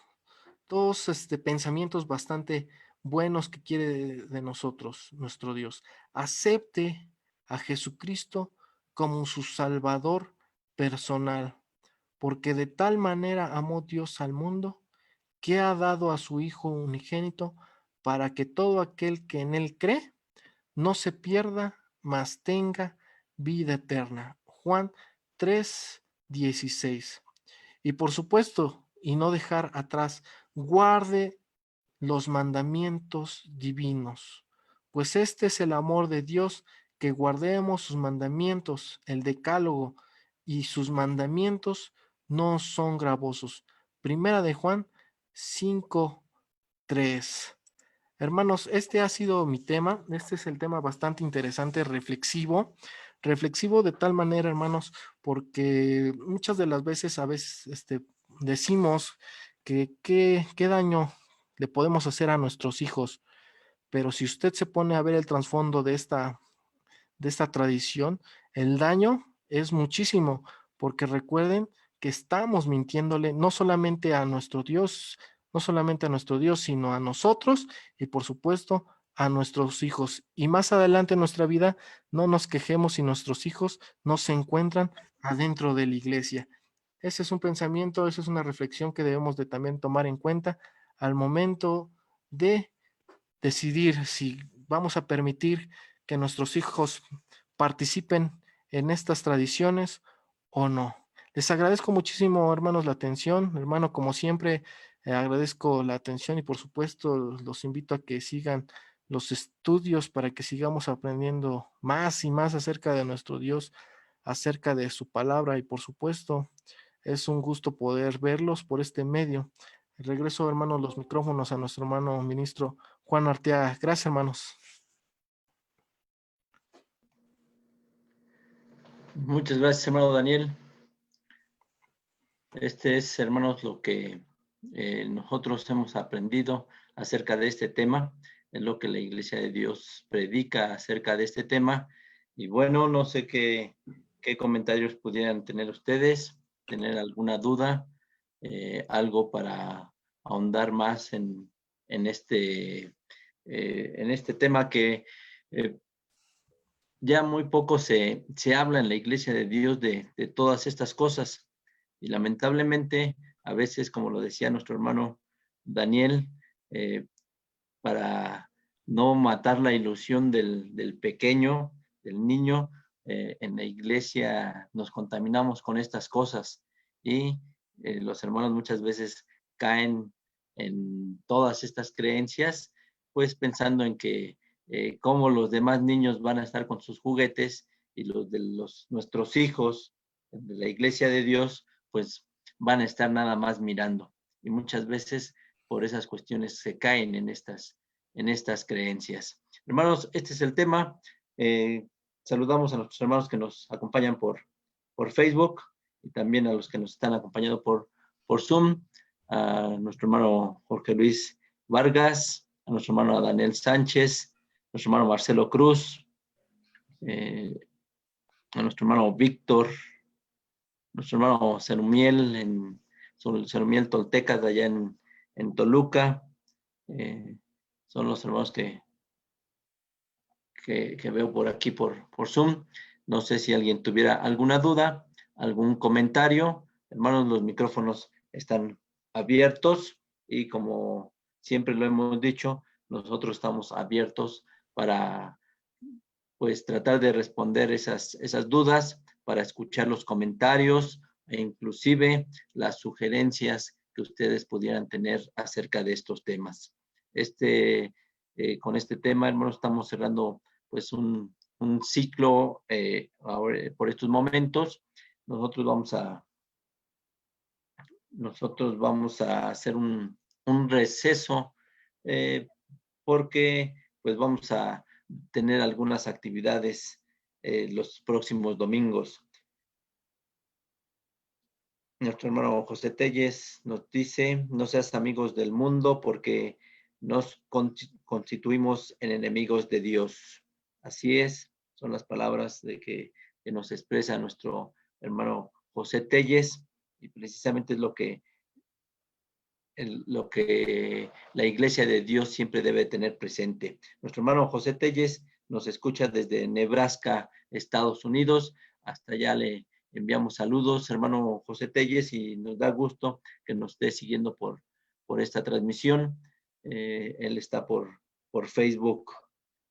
pensamientos bastante buenos que quiere de nosotros, nuestro Dios. Acepte a Jesucristo como su Salvador personal, porque de tal manera amó Dios al mundo, que ha dado a su Hijo unigénito, para que todo aquel que en él cree no se pierda, mas tenga vida eterna. Juan 3:16. Y por supuesto, y no dejar atrás, guarde los mandamientos divinos, pues este es el amor de Dios, que guardemos sus mandamientos. El decálogo y sus mandamientos no son gravosos. Primera de Juan 5:3. Hermanos, este ha sido mi tema. Este es el tema bastante interesante, reflexivo de tal manera, hermanos, porque muchas de las veces, decimos que qué daño le podemos hacer a nuestros hijos, pero si usted se pone a ver el trasfondo de esta tradición, el daño es muchísimo, porque recuerden que estamos mintiéndole no solamente a nuestro Dios, sino a nosotros y por supuesto a nuestros hijos. Y más adelante en nuestra vida, no nos quejemos si nuestros hijos no se encuentran adentro de la iglesia. Ese es un pensamiento, esa es una reflexión que debemos de también tomar en cuenta al momento de decidir si vamos a permitir que nuestros hijos participen en estas tradiciones o no. Les agradezco muchísimo, hermanos, la atención. Hermano, como siempre, agradezco la atención y por supuesto los invito a que sigan los estudios para que sigamos aprendiendo más y más acerca de nuestro Dios, acerca de su palabra y por supuesto es un gusto poder verlos por este medio. Regreso, hermanos, los micrófonos a nuestro hermano ministro Juan Arteaga. Gracias, hermanos. Muchas gracias, hermano Daniel. Este es, hermanos, lo que nosotros hemos aprendido acerca de este tema. Es lo que la Iglesia de Dios predica acerca de este tema. Y bueno, no sé qué qué comentarios pudieran tener ustedes, tener alguna duda, algo para ahondar más en este tema que ya muy poco se habla en la Iglesia de Dios de todas estas cosas. Y lamentablemente, a veces, como lo decía nuestro hermano Daniel, para no matar la ilusión del pequeño, del niño, en la iglesia nos contaminamos con estas cosas y los hermanos muchas veces caen en todas estas creencias, pues pensando en que cómo los demás niños van a estar con sus juguetes y los de nuestros hijos de la iglesia de Dios, pues van a estar nada más mirando. Y muchas veces por esas cuestiones se caen en estas creencias. Hermanos, este es el tema. Saludamos a nuestros hermanos que nos acompañan por Facebook y también a los que nos están acompañando por Zoom, a nuestro hermano Jorge Luis Vargas, a nuestro hermano Daniel Sánchez, a nuestro hermano Marcelo Cruz, a nuestro hermano Víctor, nuestro hermano Cerumiel, Cerumiel Toltecas de allá en Toluca. Son los hermanos que veo por aquí por Zoom. No sé si alguien tuviera alguna duda, algún comentario. Hermanos, los micrófonos están abiertos y como siempre lo hemos dicho, nosotros estamos abiertos para pues tratar de responder esas dudas, para escuchar los comentarios e inclusive las sugerencias que ustedes pudieran tener acerca de estos temas. Con este tema, hermanos, estamos cerrando pues un ciclo ahora, por estos momentos. Nosotros vamos a hacer un receso porque pues vamos a tener algunas actividades los próximos domingos. Nuestro hermano José Telles nos dice: no seas amigos del mundo porque nos constituimos en enemigos de Dios. Así es, son las palabras que nos expresa nuestro hermano José Telles, y precisamente es lo que la Iglesia de Dios siempre debe tener presente. Nuestro hermano José Telles nos escucha desde Nebraska, Estados Unidos. Hasta allá le enviamos saludos, hermano José Telles, y nos da gusto que nos esté siguiendo por esta transmisión. Él está por Facebook.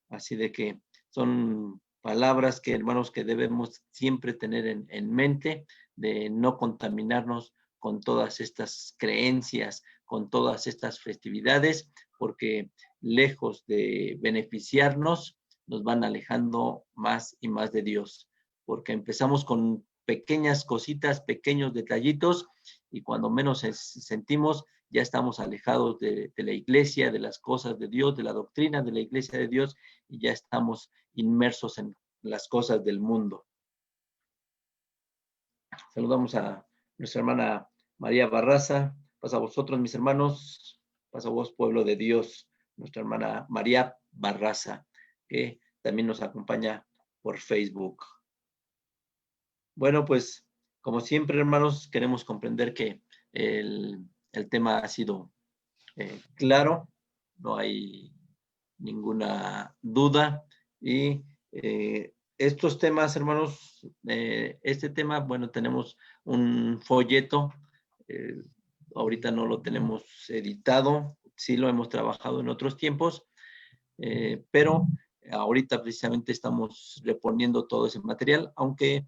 Así de que son palabras que, hermanos, que debemos siempre tener en mente, de no contaminarnos con todas estas creencias, con todas estas festividades, porque lejos de beneficiarnos, nos van alejando más y más de Dios, porque empezamos con pequeñas cositas, pequeños detallitos, y cuando menos sentimos, ya estamos alejados de la iglesia, de las cosas de Dios, de la doctrina de la iglesia de Dios, y ya estamos inmersos en las cosas del mundo. Saludamos a nuestra hermana María Barraza. Pasa a vosotros, mis hermanos. Pasa a vos, pueblo de Dios. Nuestra hermana María Barraza, que también nos acompaña por Facebook. Bueno, pues, como siempre, hermanos, queremos comprender que el tema ha sido claro, no hay ninguna duda, y estos temas, hermanos, este tema, bueno, tenemos un folleto, ahorita no lo tenemos editado, sí lo hemos trabajado en otros tiempos, pero ahorita precisamente estamos reponiendo todo ese material, aunque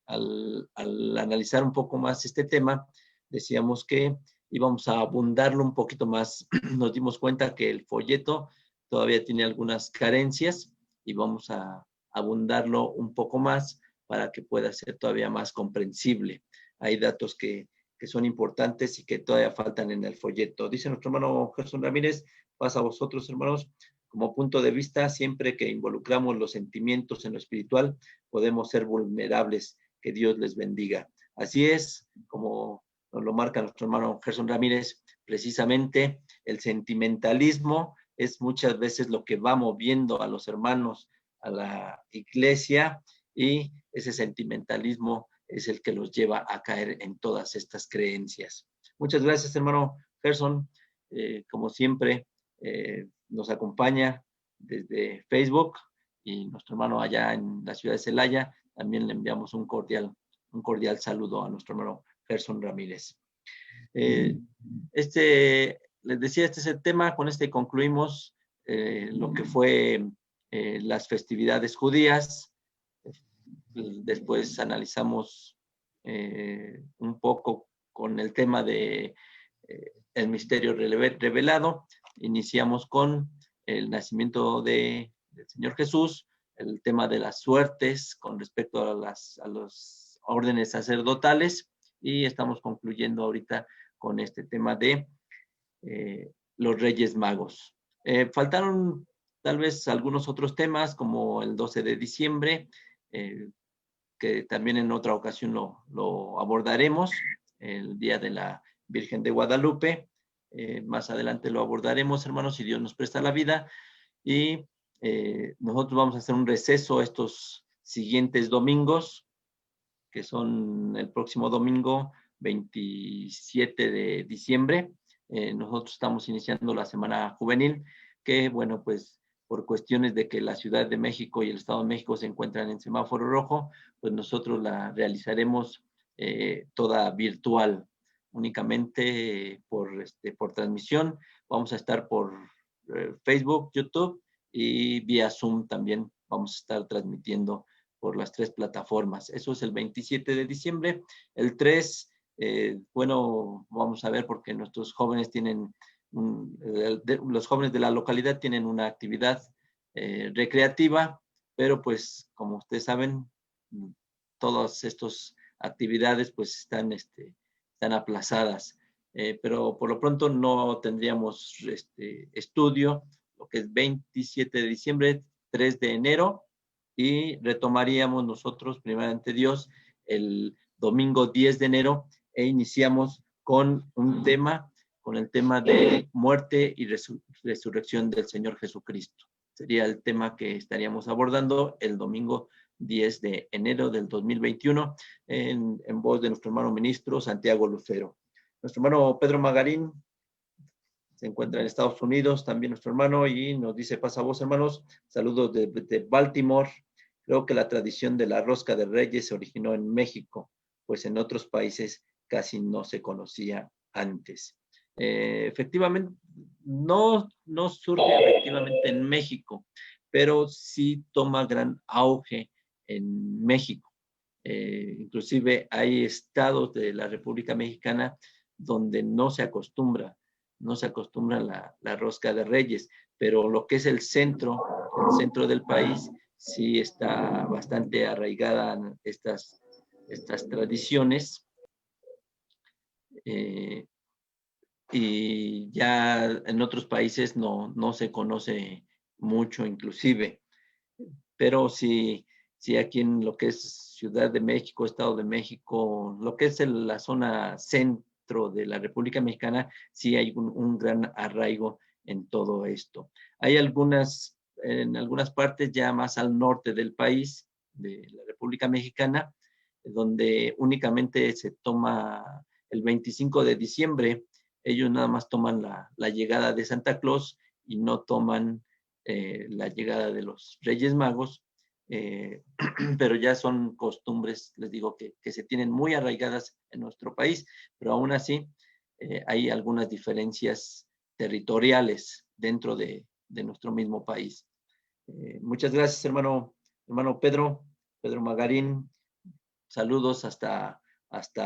al analizar un poco más este tema, decíamos que íbamos a abundarlo un poquito más. Nos dimos cuenta que el folleto todavía tiene algunas carencias y vamos a abundarlo un poco más para que pueda ser todavía más comprensible. Hay datos que son importantes y que todavía faltan en el folleto. Dice nuestro hermano Gerson Ramírez: pasa a vosotros, hermanos. Como punto de vista, siempre que involucramos los sentimientos en lo espiritual, podemos ser vulnerables. Que Dios les bendiga. Así es, como nos lo marca nuestro hermano Gerson Ramírez, precisamente el sentimentalismo es muchas veces lo que va moviendo a los hermanos a la iglesia, y ese sentimentalismo es el que los lleva a caer en todas estas creencias. Muchas gracias, hermano Gerson. Como siempre, nos acompaña desde Facebook, y nuestro hermano allá en la ciudad de Celaya, también le enviamos un cordial saludo a nuestro hermano Gerson Ramírez. Les decía, este es el tema, con este concluimos lo que fue las festividades judías. Después analizamos un poco con el tema de el misterio revelado. Iniciamos con el nacimiento del Señor Jesús, el tema de las suertes con respecto a los órdenes sacerdotales, y estamos concluyendo ahorita con este tema de los Reyes Magos. Faltaron tal vez algunos otros temas, como el 12 de diciembre, que también en otra ocasión lo abordaremos, el Día de la Virgen de Guadalupe. Más adelante lo abordaremos, hermanos, si Dios nos presta la vida. Y nosotros vamos a hacer un receso estos siguientes domingos, que son el próximo domingo 27 de diciembre. Nosotros estamos iniciando la Semana Juvenil, que bueno, pues por cuestiones de que la Ciudad de México y el Estado de México se encuentran en semáforo rojo, pues nosotros la realizaremos toda virtual, únicamente por transmisión. Vamos a estar por Facebook, YouTube, y vía Zoom también vamos a estar transmitiendo por las 3 plataformas. Eso es el 27 de diciembre. El 3, bueno, vamos a ver, porque nuestros jóvenes tienen, los jóvenes de la localidad tienen una actividad recreativa, pero pues como ustedes saben, todas estas actividades pues están aplazadas. Pero por lo pronto no tendríamos estudio, lo que es 27 de diciembre, 3 de enero, y retomaríamos nosotros, primeramente Dios, el domingo 10 de enero, e iniciamos con el tema de muerte y resurrección del Señor Jesucristo. Sería el tema que estaríamos abordando el domingo 10 de enero del 2021, en voz de nuestro hermano ministro Santiago Lucero. Nuestro hermano Pedro Magarín se encuentra en Estados Unidos, también nuestro hermano, y nos dice: pasa voz, hermanos, saludos de Baltimore. Creo que la tradición de la rosca de Reyes se originó en México, pues en otros países casi no se conocía antes. Efectivamente, no surge efectivamente en México, pero sí toma gran auge en México. Inclusive hay estados de la República Mexicana donde no se acostumbra la rosca de Reyes, pero lo que es el centro del país sí está bastante arraigada en estas tradiciones, y ya en otros países no se conoce mucho inclusive, pero sí aquí en lo que es Ciudad de México, Estado de México, lo que es la zona centro de la República Mexicana, sí hay un gran arraigo en todo esto. Hay en algunas partes ya más al norte del país, de la República Mexicana, donde únicamente se toma el 25 de diciembre, ellos nada más toman la llegada de Santa Claus y no toman la llegada de los Reyes Magos, pero ya son costumbres, les digo, que se tienen muy arraigadas en nuestro país, pero aún así hay algunas diferencias territoriales dentro de nuestro mismo país. Muchas gracias, hermano Pedro Magarín. Saludos hasta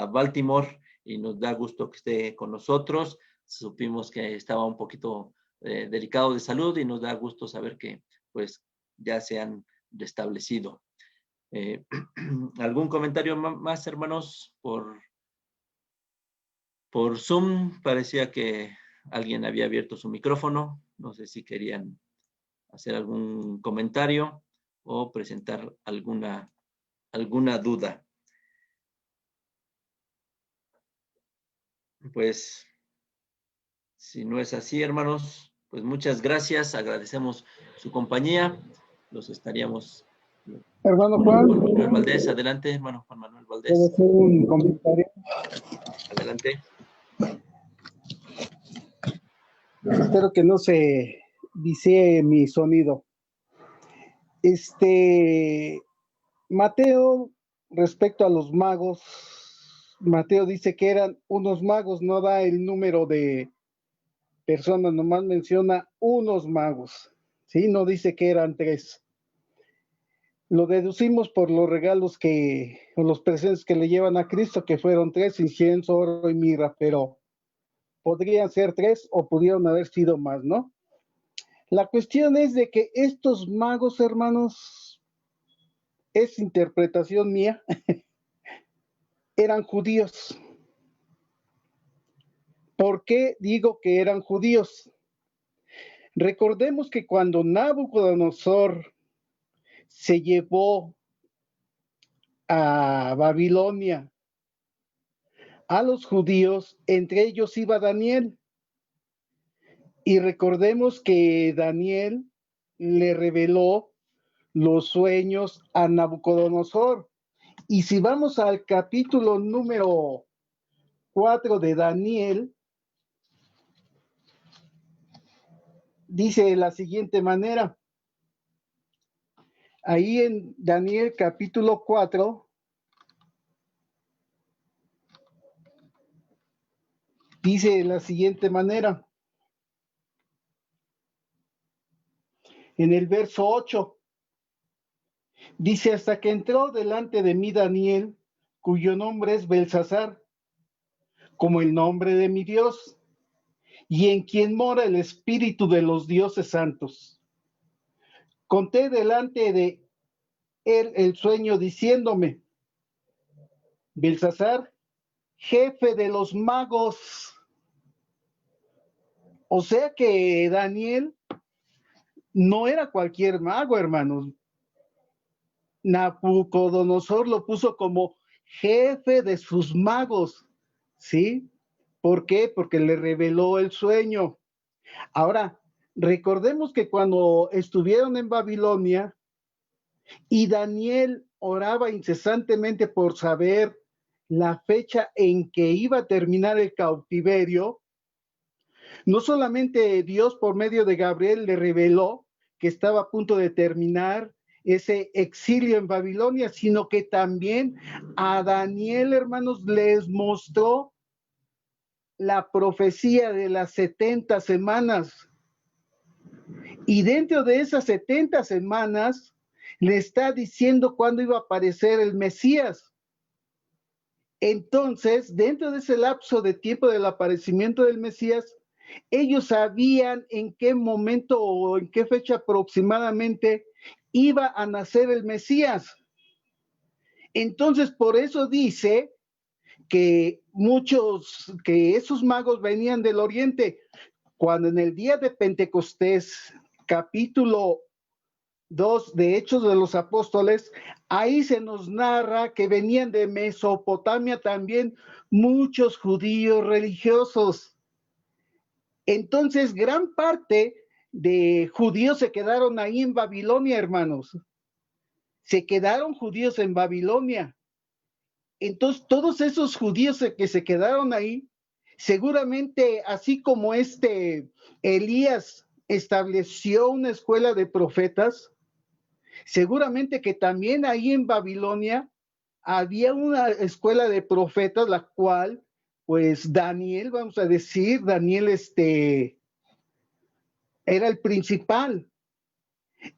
Baltimore, y nos da gusto que esté con nosotros. Supimos que estaba un poquito delicado de salud, y nos da gusto saber que pues ya se han restablecido. ¿Algún comentario más, hermanos? Por Zoom parecía que alguien había abierto su micrófono. No sé si querían hacer algún comentario o presentar alguna duda. Pues, si no es así, hermanos, pues muchas gracias. Agradecemos su compañía. Los estaríamos Hermano Juan, Juan Manuel Valdés, adelante, hermano Juan Manuel ¿puedo Valdés. hacer un comentario? Adelante. Espero que no se visee mi sonido. Mateo, respecto a los magos, Mateo dice que eran unos magos, no da el número de personas, nomás menciona unos magos, ¿sí? No dice que eran 3. Lo deducimos por los regalos o los presentes que le llevan a Cristo, que fueron 3, incienso, oro y mirra, pero podrían ser 3 o pudieron haber sido más, ¿no? La cuestión es de que estos magos, hermanos, es interpretación mía, eran judíos. ¿Por qué digo que eran judíos? Recordemos que cuando Nabucodonosor se llevó a Babilonia a los judíos, entre ellos iba Daniel. Y recordemos que Daniel le reveló los sueños a Nabucodonosor. Y si vamos al capítulo número 4 de Daniel, dice de la siguiente manera. Ahí en Daniel capítulo 4, dice de la siguiente manera. En el verso 8, dice, hasta que entró delante de mí Daniel, cuyo nombre es Belsasar, como el nombre de mi Dios, y en quien mora el espíritu de los dioses santos. Conté delante de él el sueño diciéndome, Belsasar, jefe de los magos. O sea que Daniel no era cualquier mago, hermanos. Nabucodonosor lo puso como jefe de sus magos, ¿sí? ¿Por qué? Porque le reveló el sueño. Ahora, recordemos que cuando estuvieron en Babilonia y Daniel oraba incesantemente por saber la fecha en que iba a terminar el cautiverio, no solamente Dios por medio de Gabriel le reveló que estaba a punto de terminar ese exilio en Babilonia, sino que también a Daniel, hermanos, les mostró la profecía de las 70 semanas. Y dentro de esas 70 semanas le está diciendo cuándo iba a aparecer el Mesías. Entonces, dentro de ese lapso de tiempo del aparecimiento del Mesías, ellos sabían en qué momento o en qué fecha aproximadamente iba a nacer el Mesías. Entonces, por eso dice que esos magos venían del oriente, cuando en el día de Pentecostés, capítulo 2 de Hechos de los Apóstoles, ahí se nos narra que venían de Mesopotamia también muchos judíos religiosos. Entonces, gran parte de judíos se quedaron ahí en Babilonia, hermanos. Se quedaron judíos en Babilonia. Entonces, todos esos judíos que se quedaron ahí, seguramente, así como Elías estableció una escuela de profetas, seguramente que también ahí en Babilonia había una escuela de profetas, la cual, pues Daniel, vamos a decir, Daniel era el principal.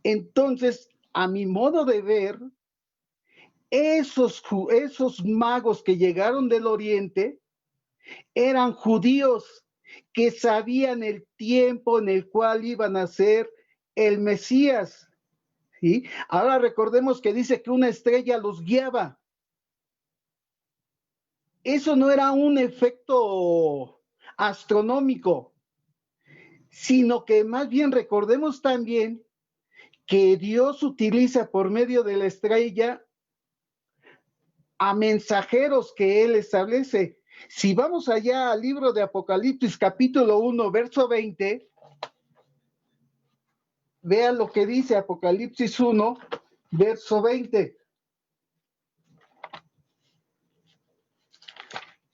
Entonces, a mi modo de ver, esos magos que llegaron del oriente eran judíos que sabían el tiempo en el cual iban a ser el Mesías. ¿Sí? Ahora recordemos que dice que una estrella los guiaba. Eso no era un efecto astronómico, sino que más bien recordemos también que Dios utiliza por medio de la estrella a mensajeros que Él establece. Si vamos allá al libro de Apocalipsis, capítulo 1, verso 20, vean lo que dice Apocalipsis 1, verso 20.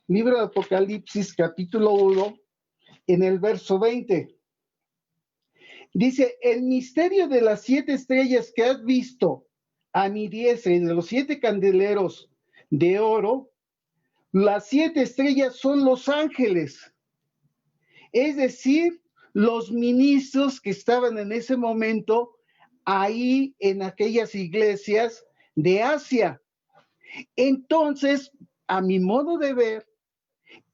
Libro de Apocalipsis, capítulo 1, en el verso 20. Dice, el misterio de las 7 estrellas que has visto a mi diestra y de los 7 candeleros de oro, las 7 estrellas son los ángeles, es decir, los ministros que estaban en ese momento ahí en aquellas iglesias de Asia. Entonces, a mi modo de ver,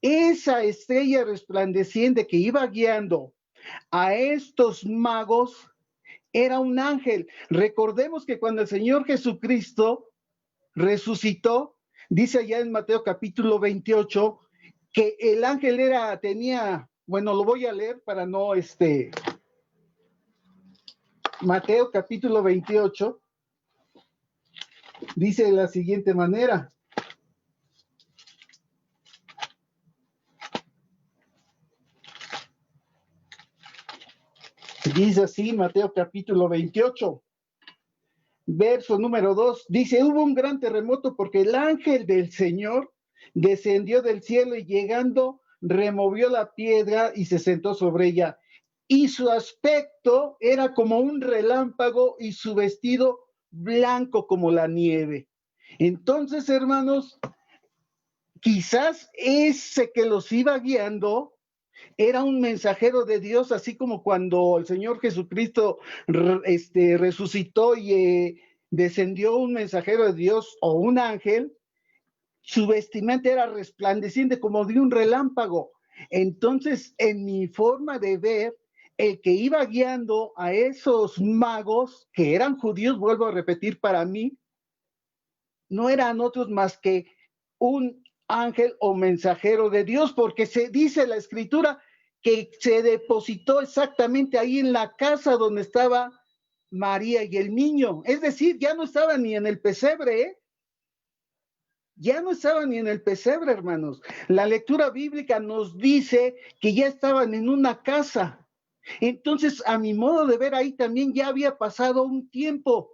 esa estrella resplandeciente que iba guiando a estos magos era un ángel. Recordemos que cuando el Señor Jesucristo resucitó, dice allá en Mateo capítulo 28, que el ángel tenía, bueno, lo voy a leer para no, Mateo capítulo 28, dice de la siguiente manera. Dice así, Mateo capítulo 28, verso número 2, dice, hubo un gran terremoto porque el ángel del Señor descendió del cielo y llegando removió la piedra y se sentó sobre ella. Y su aspecto era como un relámpago y su vestido blanco como la nieve. Entonces, hermanos, quizás ese que los iba guiando era un mensajero de Dios, así como cuando el Señor Jesucristo resucitó y descendió un mensajero de Dios o un ángel, su vestimenta era resplandeciente como de un relámpago. Entonces, en mi forma de ver, el que iba guiando a esos magos, que eran judíos, vuelvo a repetir, para mí, no eran otros más que un ángel o mensajero de Dios, porque se dice la escritura que se depositó exactamente ahí en la casa donde estaba María y el niño. Es decir, ya no estaba ni en el pesebre, ¿eh? Ya no estaban ni en el pesebre, hermanos. La lectura bíblica nos dice que ya estaban en una casa. Entonces, a mi modo de ver, ahí también ya había pasado un tiempo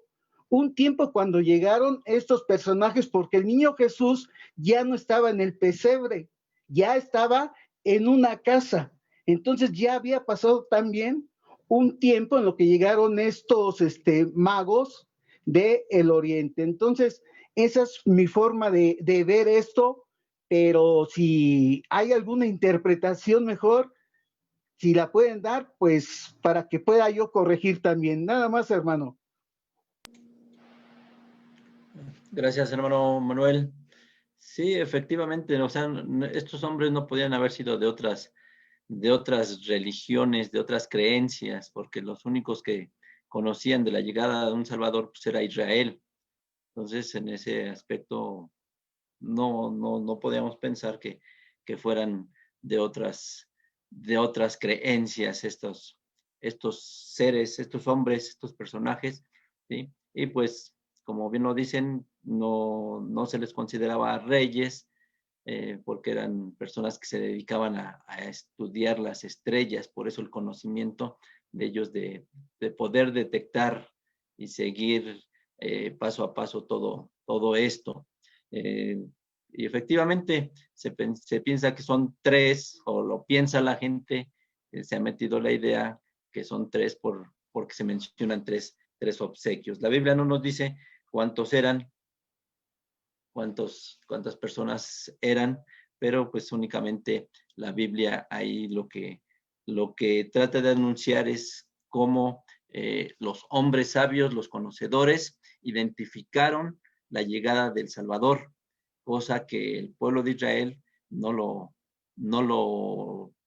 cuando llegaron estos personajes, porque el niño Jesús ya no estaba en el pesebre, ya estaba en una casa. Entonces, ya había pasado también un tiempo en lo que llegaron estos magos del Oriente. Entonces, esa es mi forma de ver esto, pero si hay alguna interpretación mejor, si la pueden dar, pues para que pueda yo corregir también. Nada más, hermano. Gracias, hermano Manuel. Sí, efectivamente, o sea, estos hombres no podían haber sido de otras religiones, de otras creencias, porque los únicos que conocían de la llegada de un Salvador pues, era Israel. Entonces, en ese aspecto, no podíamos pensar que fueran de otras creencias estos seres, estos hombres, estos personajes, ¿sí? Y pues, como bien lo dicen, no se les consideraba reyes, porque eran personas que se dedicaban a estudiar las estrellas, por eso el conocimiento de ellos de poder detectar y seguir paso a paso todo esto. Y efectivamente se piensa que son 3, o lo piensa la gente, se ha metido la idea que son 3 porque se mencionan tres obsequios. La Biblia no nos dice cuántos eran, cuántas personas eran, pero pues únicamente la Biblia ahí lo que trata de anunciar es cómo los hombres sabios, los conocedores, identificaron la llegada del Salvador, cosa que el pueblo de Israel no lo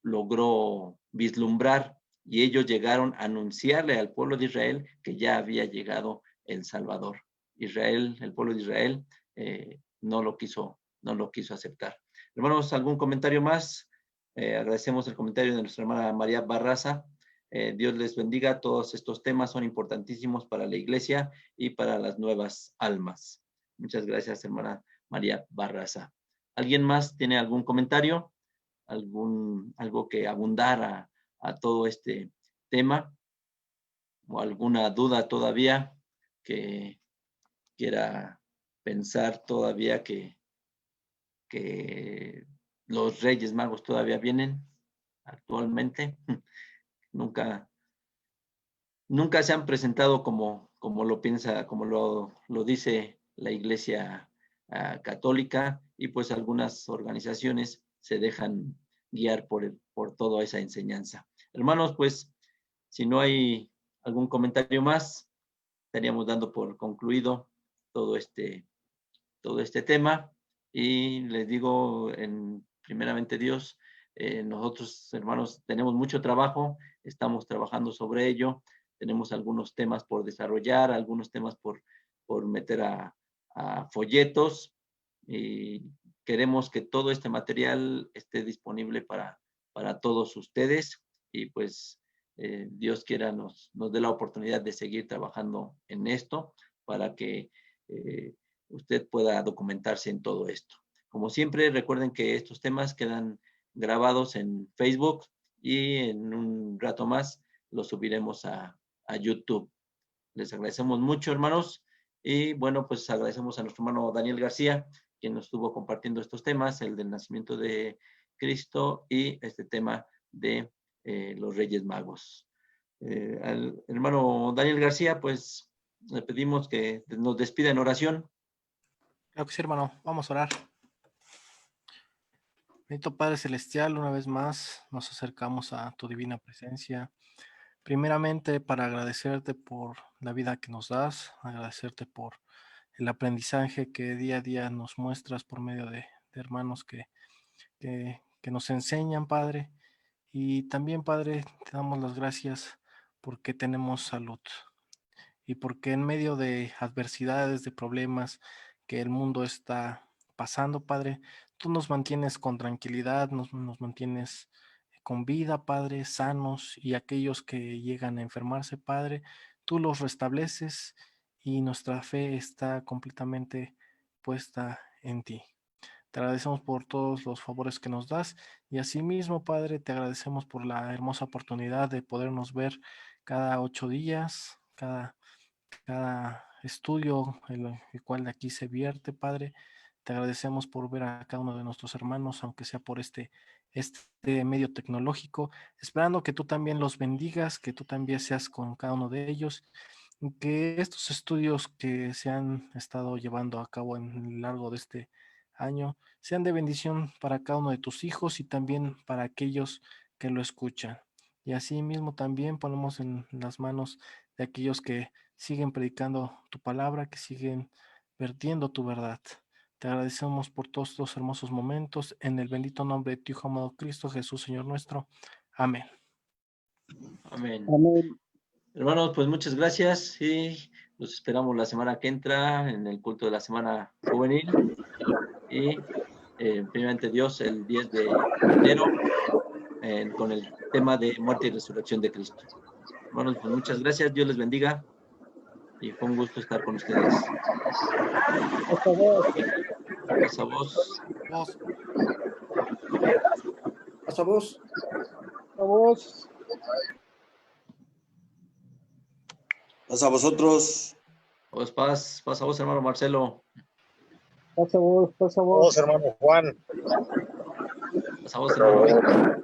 logró vislumbrar, y ellos llegaron a anunciarle al pueblo de Israel que ya había llegado el Salvador. Israel, el pueblo de Israel, no lo quiso aceptar. Hermanos, ¿algún comentario más? Agradecemos el comentario de nuestra hermana María Barraza. Dios les bendiga. Todos estos temas son importantísimos para la iglesia y para las nuevas almas. Muchas gracias, hermana María Barraza. ¿Alguien más tiene algún comentario? ¿Algo que abundara a todo este tema? ¿O alguna duda todavía que quiera pensar todavía que los Reyes Magos todavía vienen actualmente. Nunca se han presentado como lo piensa, como lo dice la Iglesia católica, y pues algunas organizaciones se dejan guiar por toda esa enseñanza. Hermanos, pues si no hay algún comentario más, estaríamos dando por concluido todo este tema, y les digo, primeramente Dios, nosotros, hermanos, tenemos mucho trabajo, estamos trabajando sobre ello, tenemos algunos temas por desarrollar, algunos temas por meter a folletos, y queremos que todo este material esté disponible para todos ustedes, y pues Dios quiera nos dé la oportunidad de seguir trabajando en esto para que usted pueda documentarse en todo esto. Como siempre, recuerden que estos temas quedan grabados en Facebook, y en un rato más los subiremos a YouTube. Les agradecemos mucho, hermanos, y bueno, pues agradecemos a nuestro hermano Daniel García, quien nos estuvo compartiendo estos temas, el del nacimiento de Cristo y este tema de los Reyes Magos. Al hermano Daniel García, pues le pedimos que nos despida en oración. Claro que sí, hermano. Vamos a orar. Bendito Padre Celestial, una vez más nos acercamos a tu divina presencia. Primeramente, para agradecerte por la vida que nos das, agradecerte por el aprendizaje que día a día nos muestras por medio de hermanos que nos enseñan, Padre. Y también, Padre, te damos las gracias porque tenemos salud y porque en medio de adversidades, de problemas que el mundo está pasando, Padre, tú nos mantienes con tranquilidad, nos mantienes con vida, Padre, sanos, y aquellos que llegan a enfermarse, Padre, tú los restableces y nuestra fe está completamente puesta en ti. Te agradecemos por todos los favores que nos das, y asimismo, Padre, te agradecemos por la hermosa oportunidad de podernos ver cada 8 días, cada estudio, el cual de aquí se vierte, Padre. Te agradecemos por ver a cada uno de nuestros hermanos, aunque sea por este medio tecnológico, esperando que tú también los bendigas, que tú también seas con cada uno de ellos, y que estos estudios que se han estado llevando a cabo en el largo de este año sean de bendición para cada uno de tus hijos y también para aquellos que lo escuchan. Y así mismo también ponemos en las manos de aquellos que siguen predicando tu palabra, que siguen vertiendo tu verdad. Te agradecemos por todos estos hermosos momentos, en el bendito nombre de tu Hijo amado Cristo Jesús, Señor nuestro. Amén. Amén. Amén. Hermanos, pues muchas gracias, y los esperamos la semana que entra en el culto de la Semana Juvenil, y primeramente Dios, el 10 de enero, con el tema de muerte y resurrección de Cristo. Hermanos, pues muchas gracias, Dios les bendiga, y fue un gusto estar con ustedes. Hasta luego. Pasa vos. Vos. Pasa vos. A vos. Pasa a vosotros. Pues pasa vos, hermano Marcelo. Pasa vos, pasa vos. Vos, hermano Juan. Pasa vos, hermano Víctor.